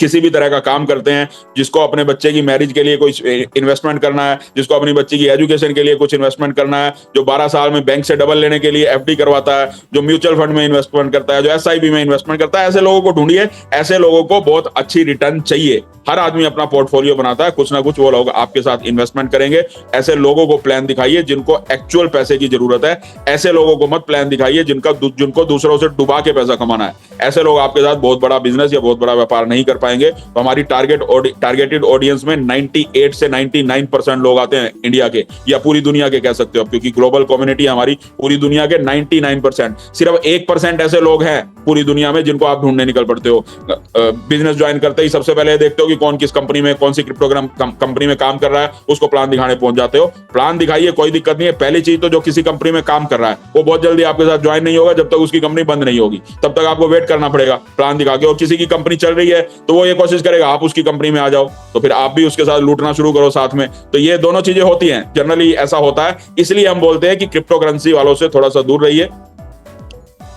किसी भी तरह का काम करते हैं, जिसको अपने बच्चे की मैरिज के लिए कोई इन्वेस्टमेंट करना है, जिसको अपनी बच्ची की एजुकेशन के लिए कुछ इन्वेस्टमेंट करना है, जो 12 साल में बैंक से डबल लेने के लिए एफडी करवाता है, जो म्यूचुअल फंड में इन्वेस्टमेंट करता है, जो एसआईपी में इन्वेस्टमेंट करता है, ऐसे लोगों को ढूंढिए। ऐसे लोगों को बहुत अच्छी रिटर्न चाहिए। हर आदमी अपना पोर्टफोलियो बनाता है, कुछ ना कुछ वो लोग आपके साथ इन्वेस्टमेंट करेंगे। ऐसे लोगों को प्लान दिखाइए जिनको एक्चुअल पैसे की जरूरत है। ऐसे लोगों को मत प्लान दिखाइए जिनको दूसरों से डुबा के पैसा कमाना है। ऐसे लोग आपके साथ बहुत बड़ा बिजनेस या बहुत बड़ा व्यापार नहीं कर पाएंगे। तो हमारी टारगेटेड ऑडियंस में 98 से 99% लोग आते हैं इंडिया के या पूरी दुनिया के कह सकते हो, क्योंकि ग्लोबल कम्युनिटी हमारी पूरी दुनिया के 99%। सिर्फ 1% ऐसे लोग हैं पूरी दुनिया में जिनको आप ढूंढने निकल पड़ते हो। बिजनेस ज्वाइन करते ही सबसे पहले देखते हो कि कौन किस कंपनी में, कौन सी क्रिप्टोग्राम कंपनी में काम कर रहा है, उसको प्लान दिखाने पहुंच जाते हो। प्लान दिखाइए, कोई दिक्कत नहीं है। पहली चीज तो जो किसी कंपनी में काम कर रहा है वो बहुत जल्दी आपके साथ ज्वाइन नहीं होगा जब तक उसकी कंपनी बंद नहीं होगी। तब तक आपको वेट करना पड़ेगा प्लान दिखा के। और किसी की कंपनी चल रही है तो वो ये कोशिश करेगा आप उसकी कंपनी में आ जाओ, तो फिर आप भी उसके साथ लूटना शुरू करो साथ में। तो ये दोनों चीजें होती हैं, जनरली ऐसा होता है। इसलिए हम बोलते हैं कि क्रिप्टो करेंसी वालों से थोड़ा सा दूर रहिए,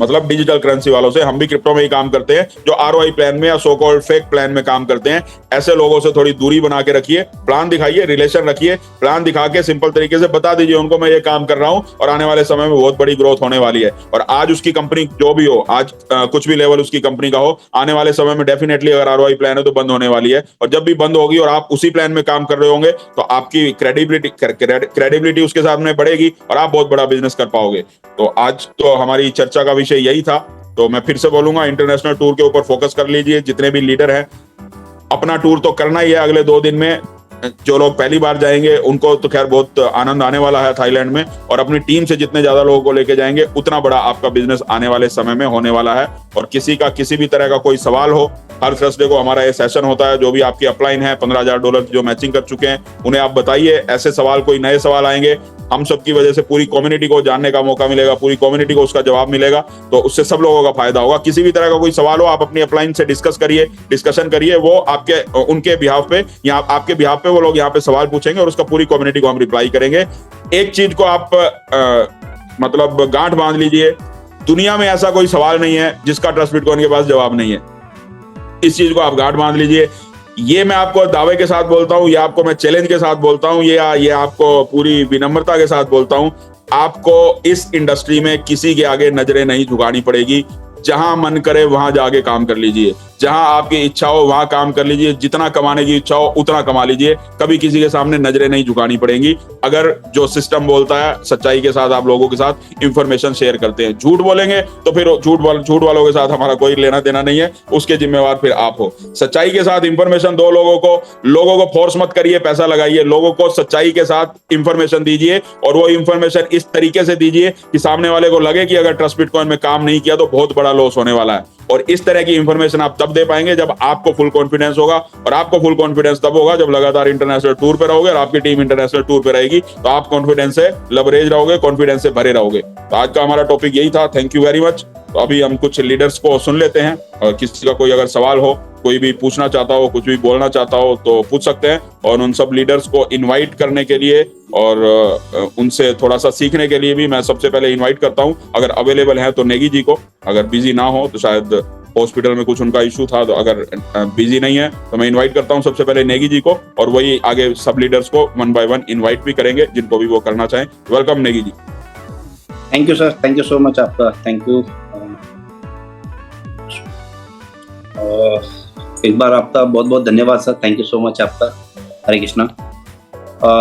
मतलब डिजिटल करेंसी वालों से। हम भी क्रिप्टो में ही काम करते हैं। जो आरओआई प्लान में या सो कॉल्ड फेक प्लान में काम करते हैं, ऐसे लोगों से थोड़ी दूरी बना के रखिए। प्लान दिखाइए, रिलेशन रखिए, प्लान दिखा के सिंपल तरीके से बता दीजिए उनको मैं ये काम कर रहा हूं और आने वाले समय में बहुत बड़ी ग्रोथ होने वाली है। और आज उसकी कंपनी जो भी हो, आज कुछ भी लेवल उसकी कंपनी का हो, आने वाले समय में डेफिनेटली अगर आरओआई प्लान है तो बंद होने वाली है। और जब भी बंद होगी और आप उसी प्लान में काम कर रहे होंगे तो आपकी क्रेडिबिलिटी उसके सामने बढ़ेगी और आप बहुत बड़ा बिजनेस कर पाओगे। तो आज तो हमारी चर्चा का विषय यही था। तो मैं फिर से बोलूंगा, इंटरनेशनल टूर के ऊपर फोकस कर लीजिए। जितने भी लीडर हैं, अपना टूर तो करना ही है अगले 2 दिन में। जो लोग पहली बार जाएंगे उनको तो खैर बहुत आनंद आने वाला है थाईलैंड में, और अपनी टीम से जितने ज्यादा लोगों को लेके जाएंगे उतना बड़ा आपका बिजनेस आने वाले समय में होने वाला है। और किसी का किसी भी तरह का कोई सवाल हो, हर थर्सडे को हमारा ये सेशन होता है। जो भी आपकी अपलाइन है $15,000 की जो मैचिंग कर चुके हैं, उन्हें आप बताइए। ऐसे सवाल, कोई नए सवाल आएंगे, हम सबकी वजह से पूरी कम्युनिटी को जानने का मौका मिलेगा, पूरी कम्युनिटी को उसका जवाब मिलेगा, तो उससे सब लोगों का फायदा होगा। किसी भी तरह का कोई सवाल हो, आप अपनी अपलाइन से डिस्कशन करिए। वो उनके बिहाफ पे या आपके बिहाफ पे वो लोग यहाँ पे सवाल पूछेंगे और उसका पूरी कम्युनिटी को हम रिप्लाई करेंगे। एक चीज को आप मतलब गांठ बांध लीजिए, दुनिया में ऐसा कोई सवाल नहीं है जिसका ट्रस्ट बिटकॉइन के पास जवाब नहीं है। इस चीज को आप गांठ बांध लीजिए। ये मैं आपको दावे के साथ बोलता हूं, ये आपको मैं चैलेंज के साथ बोलता हूं, ये आपको पूरी विनम्रता के साथ बोलता हूं। आपको इस इंडस्ट्री में किसी के आगे नजरें नहीं झुकानी पड़ेगी। जहां मन करे वहां जाके काम कर लीजिए, जहां आपकी इच्छा हो वहां काम कर लीजिए, जितना कमाने की इच्छा हो उतना कमा लीजिए। कभी किसी के सामने नजरें नहीं झुकानी पड़ेंगी। अगर जो सिस्टम बोलता है सच्चाई के साथ आप लोगों के साथ इंफॉर्मेशन शेयर करते हैं। झूठ बोलेंगे तो फिर झूठ वालों के साथ हमारा कोई लेना देना नहीं है, उसके जिम्मेवार फिर आप हो। सच्चाई के साथ इंफॉर्मेशन दो लोगों को फोर्स मत करिए, पैसा लगाइए। लोगों को सच्चाई के साथ इंफॉर्मेशन दीजिए, और वो इंफॉर्मेशन इस तरीके से दीजिए कि सामने वाले को लगे कि अगर ट्रस्ट बिटकॉइन में काम नहीं किया तो बहुत बड़ा लॉस होने वाला है। और इस तरह की इंफॉर्मेशन आप तब दे पाएंगे जब आपको फुल कॉन्फिडेंस होगा, और आपको फुल कॉन्फिडेंस तब होगा जब लगातार इंटरनेशनल टूर पे रहोगे और आपकी टीम इंटरनेशनल टूर पे रहेगी। तो आप कॉन्फिडेंस से लबरेज रहोगे, कॉन्फिडेंस से भरे रहोगे। तो आज का हमारा टॉपिक यही था। Thank you very much. तो अभी हम कुछ लीडर्स को सुन लेते हैं, और किसी का कोई अगर सवाल हो, कोई भी पूछना चाहता हो, कुछ भी बोलना चाहता हो तो पूछ सकते हैं। और उन सब लीडर्स को इनवाइट करने के लिए और उनसे थोड़ा सा सीखने के लिए भी मैं सबसे पहले इनवाइट करता हूं, अगर अवेलेबल है तो नेगी जी को। अगर बिजी ना हो तो शायद हॉस्पिटल में कुछ उनका इशू था, तो अगर बिजी नहीं है तो मैं इनवाइट करता हूं सबसे पहले नेगी जी को, और वही आगे सब लीडर्स को 1 by 1 इनवाइट भी करेंगे जिनको भी वो करना चाहें। Welcome Negi ji. Thank you sir, thank you so much आपका, थैंक यू। एक बार आपका बहुत बहुत धन्यवाद sir, thank you so much आपका। हरे कृष्णा।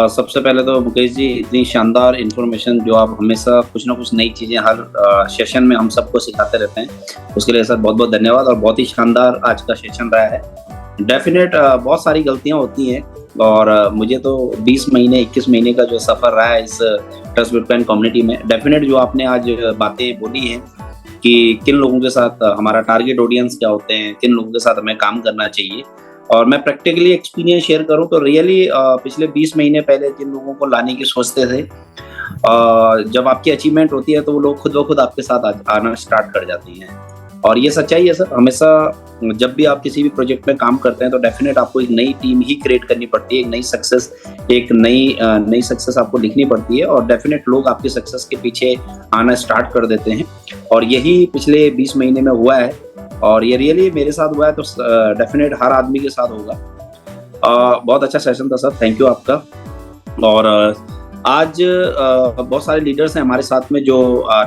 सबसे पहले तो मुकेश जी, इतनी शानदार इन्फॉर्मेशन जो आप हमेशा कुछ ना कुछ नई चीज़ें हर सेशन में हम सबको सिखाते रहते हैं, उसके लिए सर बहुत बहुत धन्यवाद। और बहुत ही शानदार आज का सेशन रहा है। डेफिनेट बहुत सारी गलतियां होती हैं, और मुझे तो 20 महीने 21 महीने का जो सफ़र रहा है इस ट्रस्ट बिटकॉइन कम्युनिटी में, डेफिनेट जो आपने आज बातें बोली हैं कि किन लोगों के साथ हमारा टारगेट ऑडियंस क्या होते हैं, किन लोगों के साथ हमें काम करना चाहिए, और मैं प्रैक्टिकली एक्सपीरियंस शेयर करूं तो रियली पिछले 20 महीने पहले जिन लोगों को लाने की सोचते थे, जब आपकी अचीवमेंट होती है तो वो लोग खुद ब खुद आपके साथ आना स्टार्ट कर जाती हैं। और ये सच्चाई है सर। हमेशा जब भी आप किसी भी प्रोजेक्ट में काम करते हैं तो डेफिनेट आपको एक नई टीम ही क्रिएट करनी पड़ती है, एक नई सक्सेस आपको लिखनी पड़ती है, और डेफिनेट लोग आपकी सक्सेस के पीछे आना स्टार्ट कर देते हैं। और यही पिछले 20 महीने में हुआ है। और ये रियली मेरे साथ हुआ है तो डेफिनेट हर आदमी के साथ होगा। बहुत अच्छा सेशन था सर, थैंक यू आपका। और आज बहुत सारे लीडर्स हैं हमारे साथ में जो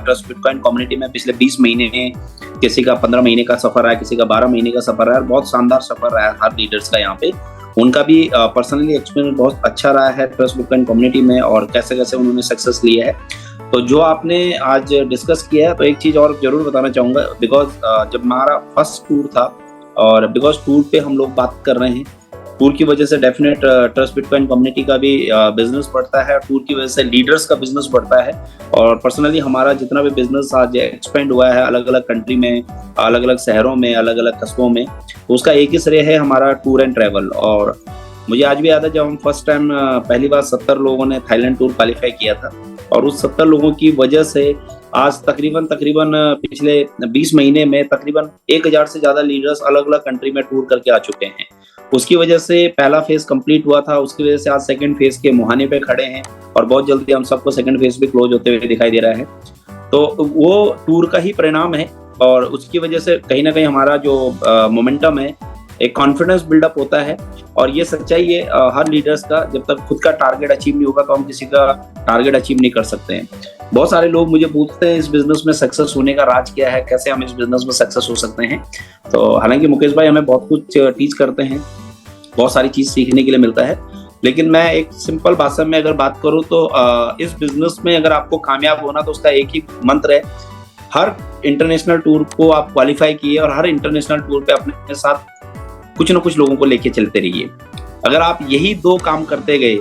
ट्रस्ट बिटकॉइन कम्युनिटी में पिछले 20 महीने, किसी का 15 महीने का सफर रहा है, किसी का 12 महीने का सफर रहा है, बहुत शानदार सफर रहा है हर लीडर्स का यहाँ पे। उनका भी पर्सनली एक्सपीरियंस बहुत अच्छा रहा है ट्रस्ट बिटकॉइन कम्युनिटी में और कैसे कैसे उन्होंने सक्सेस लिया है। तो जो आपने आज डिस्कस किया है, तो एक चीज़ और जरूर बताना चाहूँगा, बिकॉज जब हमारा फर्स्ट टूर था और बिकॉज टूर पे हम लोग बात कर रहे हैं, टूर की वजह से डेफिनेट ट्रस्ट बिटकॉइन कम्युनिटी का भी बिजनेस बढ़ता है, टूर की वजह से लीडर्स का बिजनेस बढ़ता है। और पर्सनली हमारा जितना भी बिजनेस आज एक्सपेंड हुआ है अलग अलग कंट्री में, अलग अलग शहरों में, अलग अलग कस्बों में, तो उसका एक ही श्रेय है हमारा टूर एंड ट्रैवल। और मुझे आज भी याद है जब हम फर्स्ट टाइम पहली बार 70 लोगों ने थाईलैंड टूर क्वालिफाई किया था, और उस 70 लोगों की वजह से आज तकरीबन पिछले 20 महीने में तकरीबन 1000 से ज्यादा लीडर्स अलग अलग कंट्री में टूर करके आ चुके हैं। उसकी वजह से पहला फेज कंप्लीट हुआ था, उसकी वजह से आज सेकंड फेज के मुहाने पे खड़े हैं और बहुत जल्दी हम सबको सेकंड फेज भी क्लोज होते हुए दिखाई दे रहा है। तो वो टूर का ही परिणाम है और उसकी वजह से कहीं ना कहीं हमारा जो मोमेंटम है, एक कॉन्फिडेंस बिल्डअप होता है। और ये सच्चाई है हर लीडर्स का, जब तक खुद का टारगेट अचीव नहीं होगा तो हम किसी का टारगेट अचीव नहीं कर सकते हैं। बहुत सारे लोग मुझे पूछते हैं इस बिजनेस में सक्सेस होने का राज क्या है, कैसे हम इस बिजनेस में सक्सेस हो सकते हैं। तो हालांकि मुकेश भाई हमें बहुत कुछ टीच करते हैं, बहुत सारी चीज सीखने के लिए मिलता है, लेकिन मैं एक सिंपल भाषा में अगर बात करूं तो इस बिजनेस में अगर आपको कामयाब होना तो उसका एक ही मंत्र है, हर इंटरनेशनल टूर को आप क्वालिफाई किए और हर इंटरनेशनल टूर पे अपने साथ कुछ ना कुछ लोगों को लेके चलते रहिए। अगर आप यही 2 काम करते गए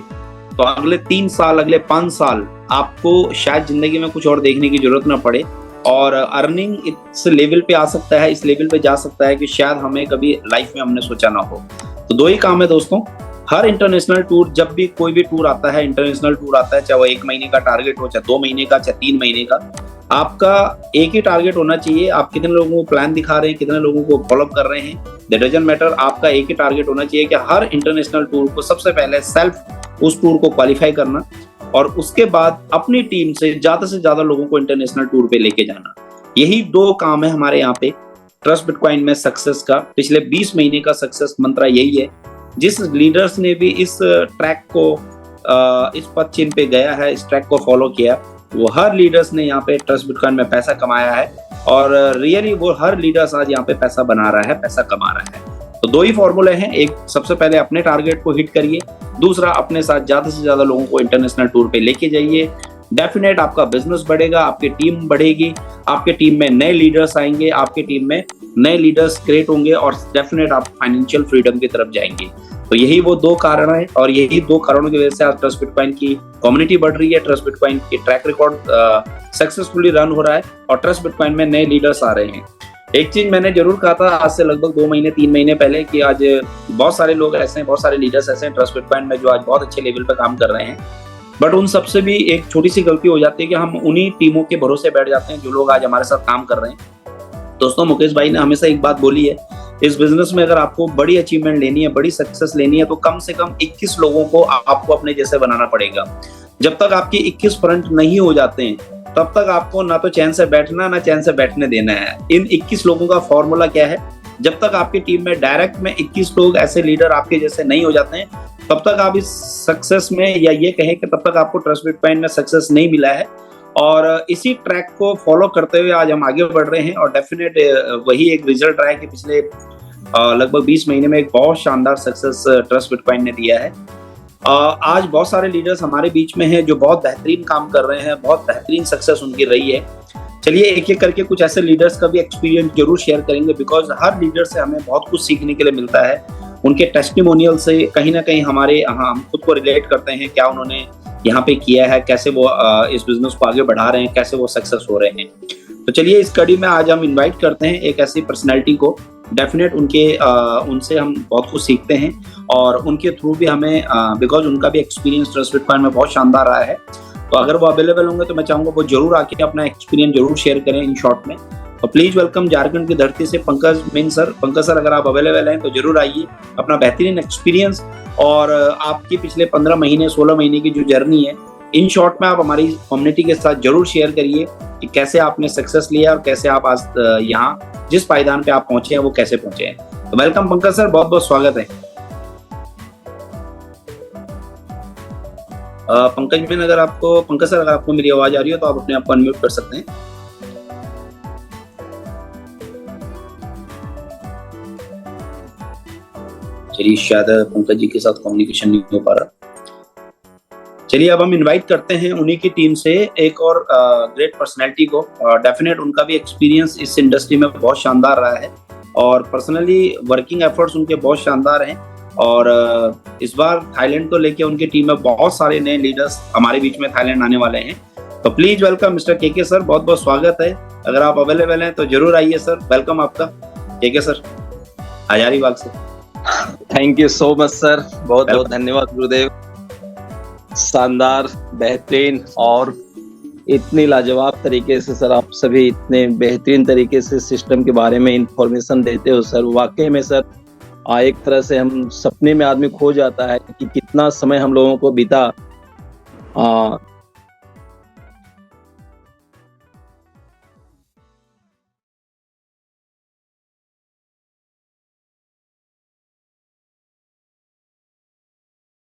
तो अगले 3 साल, अगले 5 साल आपको शायद जिंदगी में कुछ और देखने की जरूरत ना पड़े और अर्निंग इस लेवल पे आ सकता है, इस लेवल पे जा सकता है कि शायद हमें कभी लाइफ में हमने सोचा ना हो। तो 2 ही काम है दोस्तों, हर इंटरनेशनल टूर, जब भी कोई भी टूर आता है, इंटरनेशनल टूर आता है, चाहे वो 1 महीने का टारगेट हो, चाहे 2 महीने का, चाहे 3 महीने का, आपका एक ही टारगेट होना चाहिए। आप कितने लोगों को प्लान दिखा रहे हैं, कितने लोगों को फॉलो कर रहे हैं, दैट डजंट मैटर। आपका एक ही टारगेट होना चाहिए कि हर इंटरनेशनल टूर को सबसे पहले सेल्फ उस टूर को क्वालिफाई करना और उसके बाद अपनी टीम से ज्यादा लोगों को इंटरनेशनल टूर पे लेके जाना। यही 2 काम है हमारे यहाँ पे ट्रस्ट बिटकॉइन में सक्सेस का। पिछले 20 महीने का सक्सेस मंत्र यही है। जिस लीडर्स ने भी इस ट्रैक को, इस पथ चिन्ह पे गया है, इस ट्रैक को फॉलो किया, वो हर लीडर्स ने यहाँ पे ट्रस्ट बिटकॉइन में पैसा कमाया है और रियली वो हर लीडर्स आज यहाँ पे पैसा बना रहा है, पैसा कमा रहा है। तो 2 ही फॉर्मूले हैं, एक सबसे पहले अपने टारगेट को हिट करिए, दूसरा अपने साथ ज्यादा से ज्यादा लोगों को इंटरनेशनल टूर पे लेके जाइए। डेफिनेट आपका बिजनेस बढ़ेगा, आपकी टीम बढ़ेगी, आपके टीम में नए लीडर्स आएंगे, आपके टीम में नए लीडर्स क्रिएट होंगे और डेफिनेट आप फाइनेंशियल फ्रीडम की तरफ जाएंगे। तो यही वो 2 कारण है और यही 2 कारणों की वजह से आज ट्रस्ट बिटकॉइन की कम्युनिटी बढ़ रही है, ट्रस्ट बिटकॉइन की ट्रैक रिकॉर्ड सक्सेसफुली रन हो रहा है और ट्रस्ट बिटकॉइन में नए लीडर्स आ रहे हैं। एक चीज मैंने जरूर कहा था आज से लगभग 2 महीने 3 महीने पहले कि आज बहुत सारे लोग ऐसे हैं, बहुत सारे लीडर्स ऐसे हैं ट्रस्ट बिटकॉइन में जो आज बहुत अच्छे लेवल पे काम कर रहे हैं, बट उन सबसे भी एक छोटी सी गलती हो जाती है कि हम उन्हीं टीमों के भरोसे बैठ जाते हैं जो लोग आज हमारे साथ काम कर रहे हैं। दोस्तों, मुकेश भाई ने हमेशा एक बात बोली है, इस बिजनेस में अगर आपको बड़ी अचीवमेंट लेनी है, बड़ी सक्सेस लेनी है, तो कम से कम 21 लोगों को आपको अपने जैसे बनाना पड़ेगा। जब तक आपके 21 फ्रंट नहीं हो जाते हैं तब तक आपको ना तो चैन से बैठना, ना चैन से बैठने देना है। इन 21 लोगों का फॉर्मूला क्या है, जब तक आपकी टीम में डायरेक्ट में 21 लोग ऐसे लीडर आपके जैसे नहीं हो जाते हैं तब तक आप इस सक्सेस में, या ये कहें कि तब तक आपको ट्रस्ट बिटकॉइन में सक्सेस नहीं मिला है। और इसी ट्रैक को फॉलो करते हुए आज हम आगे बढ़ रहे हैं और डेफिनेट वही एक रिजल्ट रहा है कि पिछले लगभग 20 महीने में एक बहुत शानदार सक्सेस ट्रस्ट बिटकॉइन ने दिया है। आज बहुत सारे लीडर्स हमारे बीच में हैं जो बहुत बेहतरीन काम कर रहे हैं, बहुत बेहतरीन सक्सेस उनकी रही है। चलिए एक एक करके कुछ ऐसे लीडर्स का भी एक्सपीरियंस जरूर शेयर करेंगे, बिकॉज हर लीडर से हमें बहुत कुछ सीखने के लिए मिलता है। उनके टेस्टिमोनियल से कहीं ना कहीं हम खुद को रिलेट करते हैं, क्या उन्होंने यहाँ पे किया है, कैसे वो इस बिजनेस को आगे बढ़ा रहे हैं, कैसे वो सक्सेस हो रहे हैं। तो चलिए इस कड़ी में आज हम इन्वाइट करते हैं एक ऐसी पर्सनैलिटी को, डेफिनेट उनसे हम बहुत कुछ सीखते हैं और उनके थ्रू भी हमें, बिकॉज उनका भी एक्सपीरियंस ट्रस्ट बिटकॉइन में बहुत शानदार रहा है। तो अगर वो अवेलेबल होंगे तो मैं चाहूंगा वो जरूर आके अपना एक्सपीरियंस जरूर शेयर करें इन शॉर्ट में। तो प्लीज वेलकम झारखंड की धरती से Pankaj main sir. Pankaj sir, अगर आप अवेलेबल हैं तो जरूर आइए, अपना बेहतरीन एक्सपीरियंस और आपकी पिछले 15 महीने 16 महीने की जो जर्नी है इन शॉर्ट में आप हमारी कम्युनिटी के साथ जरूर शेयर करिए कि कैसे आपने सक्सेस लिया और कैसे आप आज यहाँ जिस पायदान पे आप पहुंचे हैं वो कैसे पहुंचे हैं। तो वेलकम पंकज सर, बहुत बहुत स्वागत है। पंकज सर अगर आपको मेरी आवाज आ रही हो तो आप अपने आप को अनम्यूट कर सकते हैं। चलिए, शायद पंकज जी के साथ कम्युनिकेशन नहीं हो पा रहा। चलिए, अब हम इनवाइट करते हैं उन्हीं की टीम से एक और ग्रेट पर्सनैलिटी को। डेफिनेट उनका भी एक्सपीरियंस इस इंडस्ट्री में बहुत शानदार रहा है और पर्सनली वर्किंग एफर्ट्स उनके बहुत शानदार हैं। और इस बार थाईलैंड को लेके उनकी टीम में बहुत सारे नए लीडर्स हमारे बीच में थाईलैंड आने वाले हैं। तो प्लीज वेलकम मिस्टर के सर, बहुत बहुत स्वागत है। अगर आप अवेलेबल हैं तो जरूर आइए सर। वेलकम आपका के सर, हजारीबाग से। Thank you so much sir, बहुत बहुत धन्यवाद गुरुदेव। शानदार, बेहतरीन और इतनी लाजवाब तरीके से सर आप सभी इतने बेहतरीन तरीके से सिस्टम के बारे में इंफॉर्मेशन देते हो सर। वाकई में सर एक तरह से हम सपने में आदमी खो जाता है कि कितना समय हम लोगों को बीता